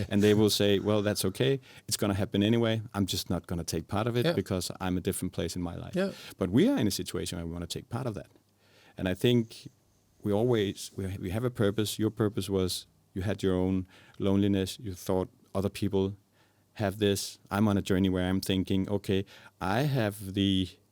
And they will say, well, that's okay. It's going to happen anyway. I'm just not going to take part of it because I'm a different place in my life. Yeah. But we are in a situation where we want to take part of that. And I think we have a purpose. Your purpose was, you had your own loneliness. You thought other people have this. I'm on a journey where I'm thinking, okay, I have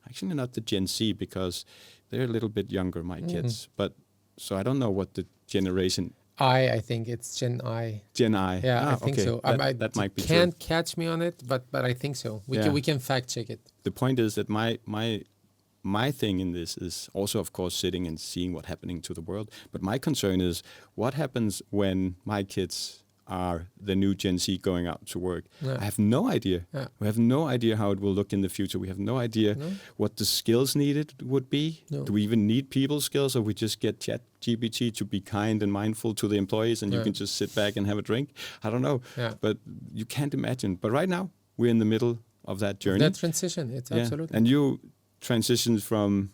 actually not the Gen Z because they're a little bit younger, my kids. But so I don't know what the generation. I think it's Gen I. Gen I. Yeah, I think so. That might be can't true. Catch me on it, but I think so. We can fact check it. The point is that my thing in this is also, of course, sitting and seeing what's happening to the world. But my concern is what happens when my kids are the new Gen Z going out to work. Yeah. I have no idea. Yeah. We have no idea how it will look in the future. We have no idea what the skills needed would be. No. Do we even need people skills, or we just get ChatGPT to be kind and mindful to the employees, and you can just sit back and have a drink? I don't know. Yeah. But you can't imagine. But right now, we're in the middle of that journey. That transition, it's absolutely. And you transitioned from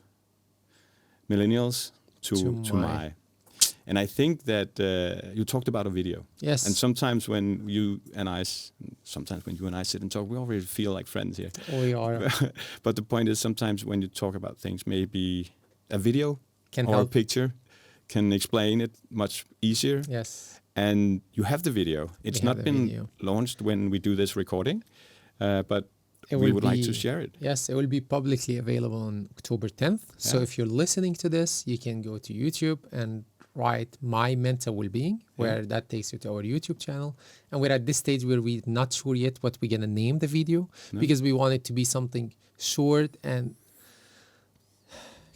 millennials to my. And I think that you talked about a video. Yes. And sometimes when you and I sit and talk, we already feel like friends here. We are. But the point is, sometimes when you talk about things, maybe a video Can or help. a picture can explain it much easier. Yes. And you have the video. It's We have not the been video. launched when we do this recording, but It we will would like be- to share it. Yes, it will be publicly available on October 10th. So Yeah. if you're listening to this, you can go to YouTube and write My Mental Wellbeing, where that takes you to our YouTube channel. And we're at this stage where we're not sure yet what we're going to name the video, because we want it to be something short and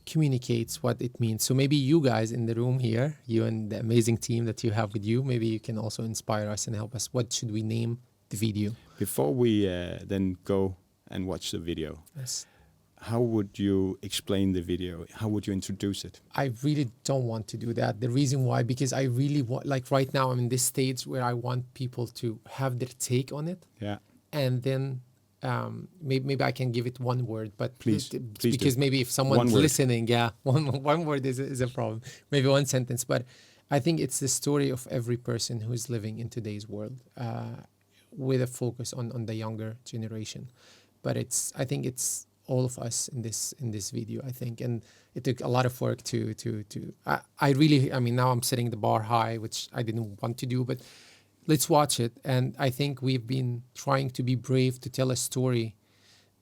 communicates what it means. So maybe you guys in the room here, you and the amazing team that you have with you, maybe you can also inspire us and help us. What should we name the video? Before we then go and watch the video, Yes. how would you explain the video? How would you introduce it? I really don't want to do that. The reason why, because I really want, like right now, I'm in this stage where I want people to have their take on it. Yeah. And then maybe I can give it one word, but Please because do. maybe if someone's One word. listening, one word is a problem. Maybe one sentence, but I think it's the story of every person who's living in today's world, with a focus on the younger generation. But I think it's all of us in this video, I think, and it took a lot of work to I mean, now I'm setting the bar high, which I didn't want to do, but let's watch it. And I think we've been trying to be brave to tell a story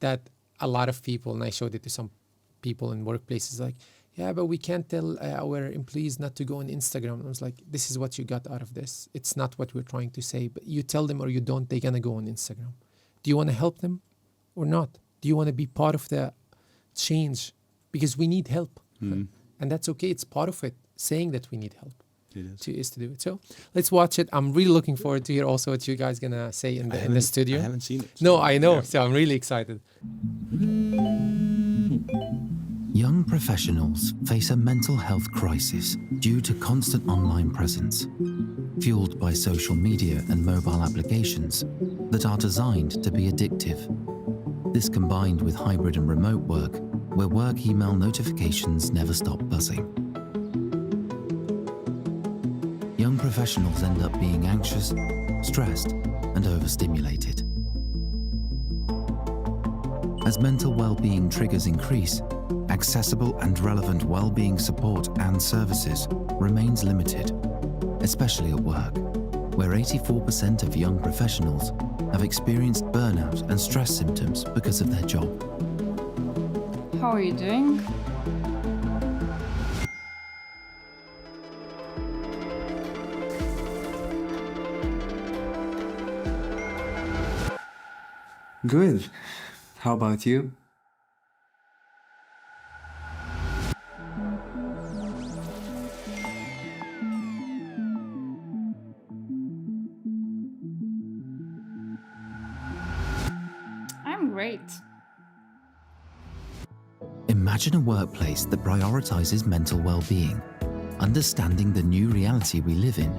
that a lot of people, and I showed it to some people in workplaces, like, yeah, but we can't tell our employees not to go on Instagram. And I was like, this is what you got out of this. It's not what we're trying to say, but you tell them or you don't, they're gonna go on Instagram. Do you want to help them or not? Do you want to be part of the change? Because we need help. And that's okay. It's part of it, saying that we need help. Is to do it. So let's watch it. I'm really looking forward to hear also what you guys gonna say in the studio. I haven't seen it. No, I know. Yeah. So I'm really excited. Young professionals face a mental health crisis due to constant online presence, fueled by social media and mobile applications that are designed to be addictive. This combined with hybrid and remote work, where work email notifications never stop buzzing. Young professionals end up being anxious, stressed, and overstimulated. As mental well-being triggers increase, accessible and relevant well-being support and services remains limited, especially at work, where 84% of young professionals have experienced burnout and stress symptoms because of their job. How are you doing? Good. How about you? I'm great. Imagine a workplace that prioritizes mental well-being, understanding the new reality we live in,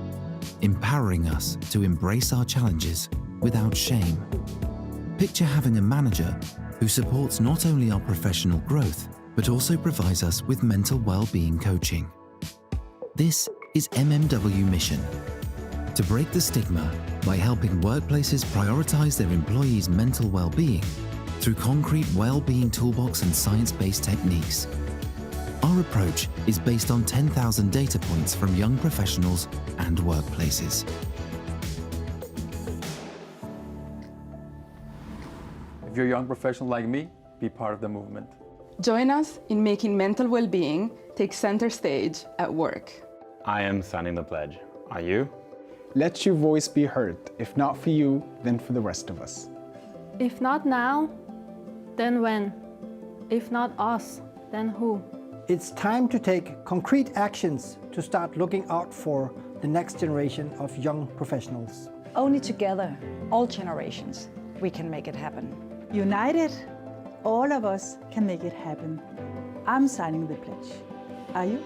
empowering us to embrace our challenges without shame. Picture having a manager who supports not only our professional growth, but also provides us with mental well-being coaching. This is MMW mission: to break the stigma by helping workplaces prioritize their employees' mental well-being through concrete well-being toolbox and science-based techniques. Our approach is based on 10,000 data points from young professionals and workplaces. If you're a young professional like me, be part of the movement. Join us in making mental well-being take center stage at work. I am signing the pledge. Are you? Let your voice be heard. If not for you, then for the rest of us. If not now, then when? If not us, then who? It's time to take concrete actions to start looking out for the next generation of young professionals. Only together, all generations, we can make it happen. United, all of us can make it happen. I'm signing the pledge. Are you?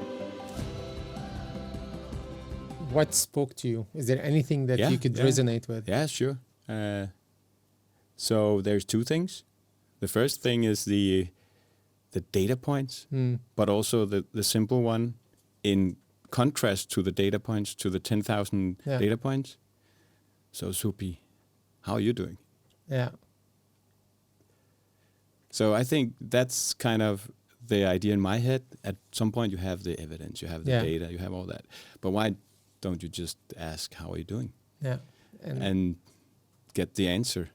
What spoke to you? Is there anything that you could resonate with? Yeah, sure. So there's two things. The first thing is the data points, but also the simple one in contrast to the data points, to the 10,000 data points. So Subhi, how are you doing? Yeah. So I think that's kind of the idea in my head. At some point you have the evidence, you have the data, you have all that. But why don't you just ask, how are you doing? Yeah. And get the answer.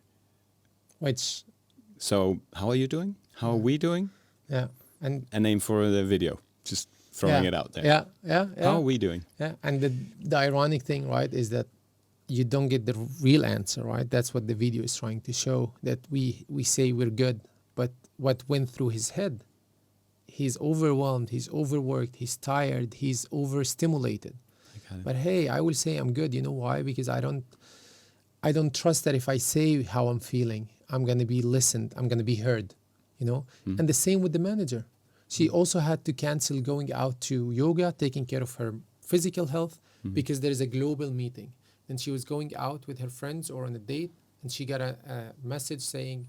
So how are you doing? How are we doing? Yeah. And a name for the video. Just throwing it out there. Yeah. How are we doing? Yeah. And the ironic thing, right, is that you don't get the real answer, right? That's what the video is trying to show, that we say we're good, but what went through his head? He's overwhelmed, he's overworked, he's tired, he's overstimulated. But hey, I will say I'm good. You know why? Because I don't trust that if I say how I'm feeling, I'm going to be listened, I'm going to be heard, you know? And the same with the manager. She also had to cancel going out to yoga, taking care of her physical health, because there is a global meeting. And she was going out with her friends or on a date, and she got a message saying,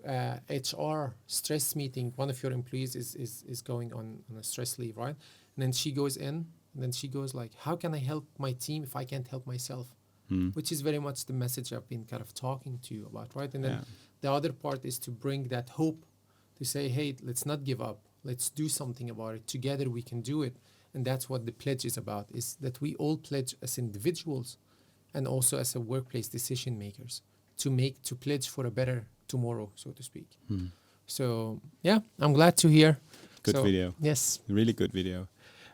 HR stress meeting, one of your employees is going on a stress leave, right? And then she goes in, and then she goes like, how can I help my team if I can't help myself? Which is very much the message I've been kind of talking to you about, right? And then the other part is to bring that hope, to say, hey, let's not give up. Let's do something about it. Together we can do it. And that's what the pledge is about, is that we all pledge as individuals and also as a workplace decision makers to pledge for a better tomorrow, so to speak. So yeah, I'm glad to hear. Good video. Yes. Really good video.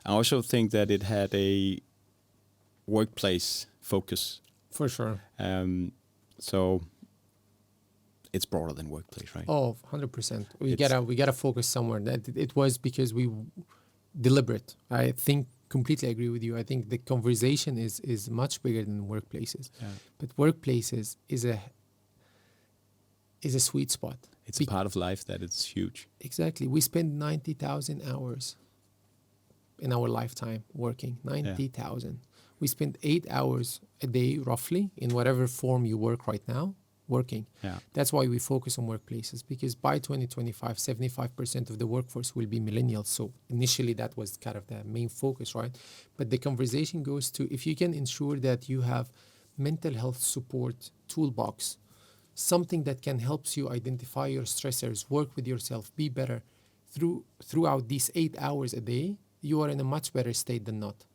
I also think that it had a workplace focus. For sure. So it's broader than workplace, right? Oh, 100%. We gotta focus somewhere. That it was because we deliberate. I think completely agree with you. I think the conversation is much bigger than workplaces. Yeah. But workplaces is a sweet spot. It's a part of life that it's huge. Exactly. We spend 90,000 hours in our lifetime working. 90,000. We spend 8 hours a day, roughly, in whatever form you work right now, working. Yeah. That's why we focus on workplaces, because by 2025, 75% of the workforce will be millennials. So initially that was kind of the main focus, right? But the conversation goes to, if you can ensure that you have mental health support toolbox, something that can help you identify your stressors, work with yourself, be better throughout these 8 hours a day, you are in a much better state than not.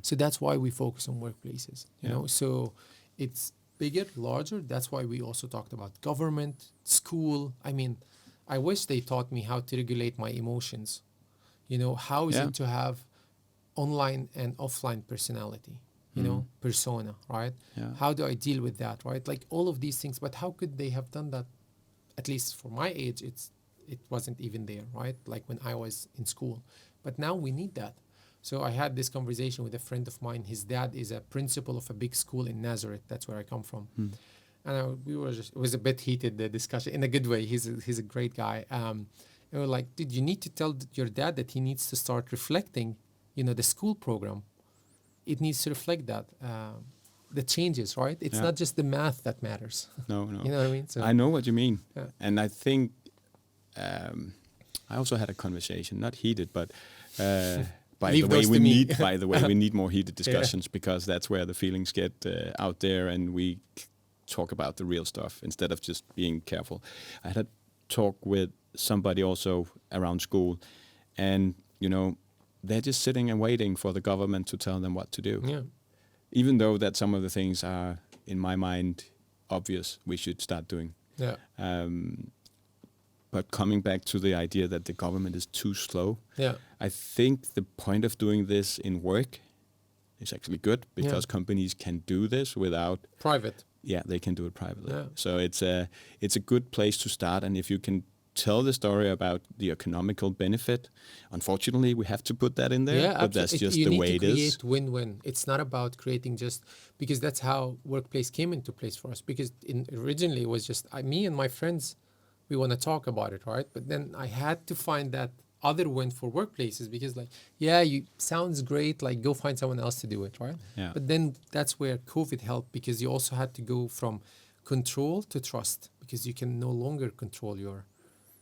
So that's why we focus on workplaces, you know? So it's bigger, larger. That's why we also talked about government, school. I mean, I wish they taught me how to regulate my emotions. You know, how is it to have online and offline personality, you know, persona, right? Yeah. How do I deal with that, right? Like all of these things, but how could they have done that? At least for my age, it wasn't even there, right? Like when I was in school. But now we need that. So I had this conversation with a friend of mine. His dad is a principal of a big school in Nazareth. That's where I come from. And it was a bit heated, the discussion, in a good way. He's a great guy. And we were like, dude, you need to tell your dad that he needs to start reflecting, you know, the school program. It needs to reflect that, the changes, right? It's not just the math that matters. No. You know what I mean? So, I know what you mean. Yeah. And I think I also had a conversation, not heated, but... By the way, we need more heated discussions because that's where the feelings get out there and we talk about the real stuff instead of just being careful. I had a talk with somebody also around school and, you know, they're just sitting and waiting for the government to tell them what to do. Yeah. Even though that some of the things are, in my mind, obvious, we should start doing. Yeah. But coming back to the idea that the government is too slow, I think the point of doing this in work is actually good because companies can do this without... Private. Yeah, they can do it privately. Yeah. So it's a good place to start. And if you can tell the story about the economical benefit. Unfortunately, we have to put that in there, but that's just the way it is. You need to create win-win. It's not about creating just, because that's how workplace came into place for us. Because originally it was just me and my friends, we want to talk about it, right? But then I had to find that other win for workplaces, because like, yeah, you sounds great, like go find someone else to do it, right? Yeah. But then that's where COVID helped, because you also had to go from control to trust, because you can no longer control your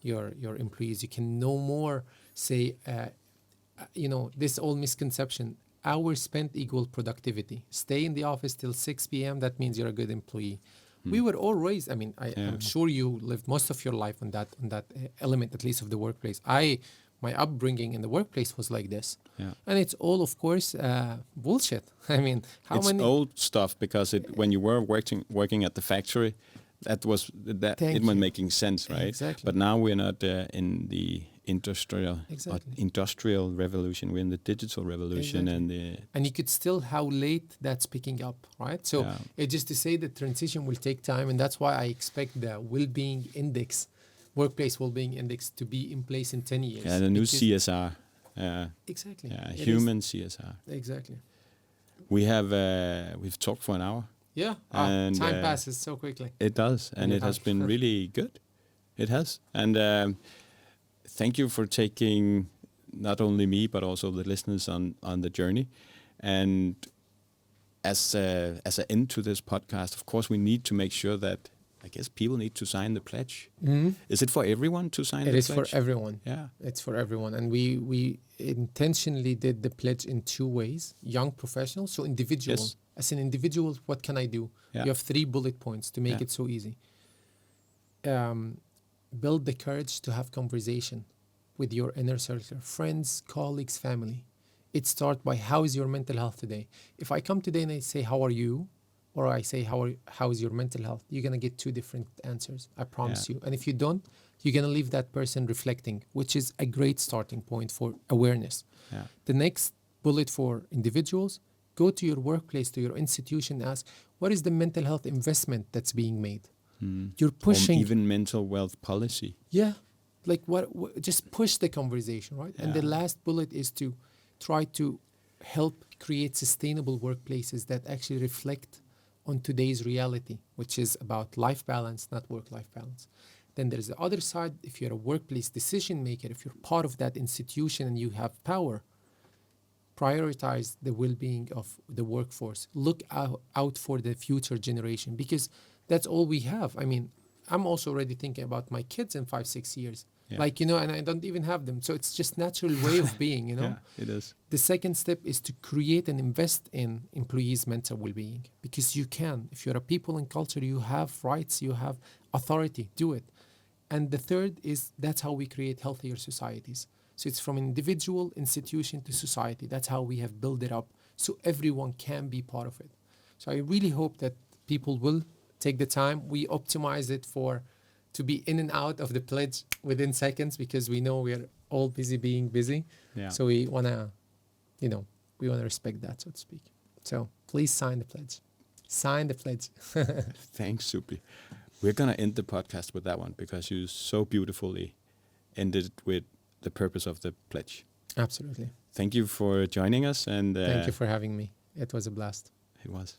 employees. You can no more say, this old misconception, hours spent equal productivity. Stay in the office till 6 p.m. That means you're a good employee. We were all raised. I mean, I'm sure you lived most of your life on that element, at least of the workplace. My upbringing in the workplace was like this, and it's all, of course, bullshit. I mean, it's old stuff, because when you were working at the factory, it was making sense, right? Exactly. But now we're not in the industrial revolution. We're in the digital revolution, and you could still how late that's picking up, right? So it's just to say the transition will take time, and that's why I expect the well-being index, workplace well-being index, to be in place in 10 years. Yeah, the new CSR. Exactly. Yeah, human CSR. Exactly. We've talked for an hour. Yeah, and time passes so quickly. It does, and it has been really good. It has, and thank you for taking not only me but also the listeners on the journey. And as an end to this podcast, of course, we need to make sure that, I guess, people need to sign the pledge. Mm-hmm. Is it for everyone to sign the pledge? It is for everyone. Yeah, it's for everyone, and we intentionally did the pledge in two ways: young professionals, so individual. Yes. As an individual, what can I do? Yeah. You have 3 bullet points to make it so easy. Build the courage to have conversation with your inner circle, friends, colleagues, family. It starts by, how is your mental health today? If I come today and I say, how are you? Or I say, how is your mental health? You're going to get 2 different answers, I promise you. And if you don't, you're going to leave that person reflecting, which is a great starting point for awareness. Yeah. The next bullet for individuals: go to your workplace, to your institution, ask, what is the mental health investment that's being made? You're pushing... Or even mental wealth policy. Yeah. Like, what just push the conversation, right? Yeah. And the last bullet is to try to help create sustainable workplaces that actually reflect on today's reality, which is about life balance, not work-life balance. Then there's the other side. If you're a workplace decision maker, if you're part of that institution and you have power, prioritize the well-being of the workforce. Look out for the future generation, because that's all we have. I mean, I'm also already thinking about my kids in 5-6 years. Yeah. And I don't even have them. So it's just natural way of being, Yeah, it is. The second step is to create and invest in employees' mental well-being, because you can. If you're a people and culture, you have rights, you have authority, do it. And the third is, that's how we create healthier societies. So it's from individual, institution to society. That's how we have built it up, so everyone can be part of it. So I really hope that people will take the time. We optimize it to be in and out of the pledge within seconds, because we know we are all being busy. Yeah. So we want to, respect that, so to speak. So please sign the pledge. Sign the pledge. Thanks, Subhi. We're going to end the podcast with that one, because you so beautifully ended with the purpose of the pledge. Absolutely. Thank you for joining us. And thank you for having me. It was a blast. It was.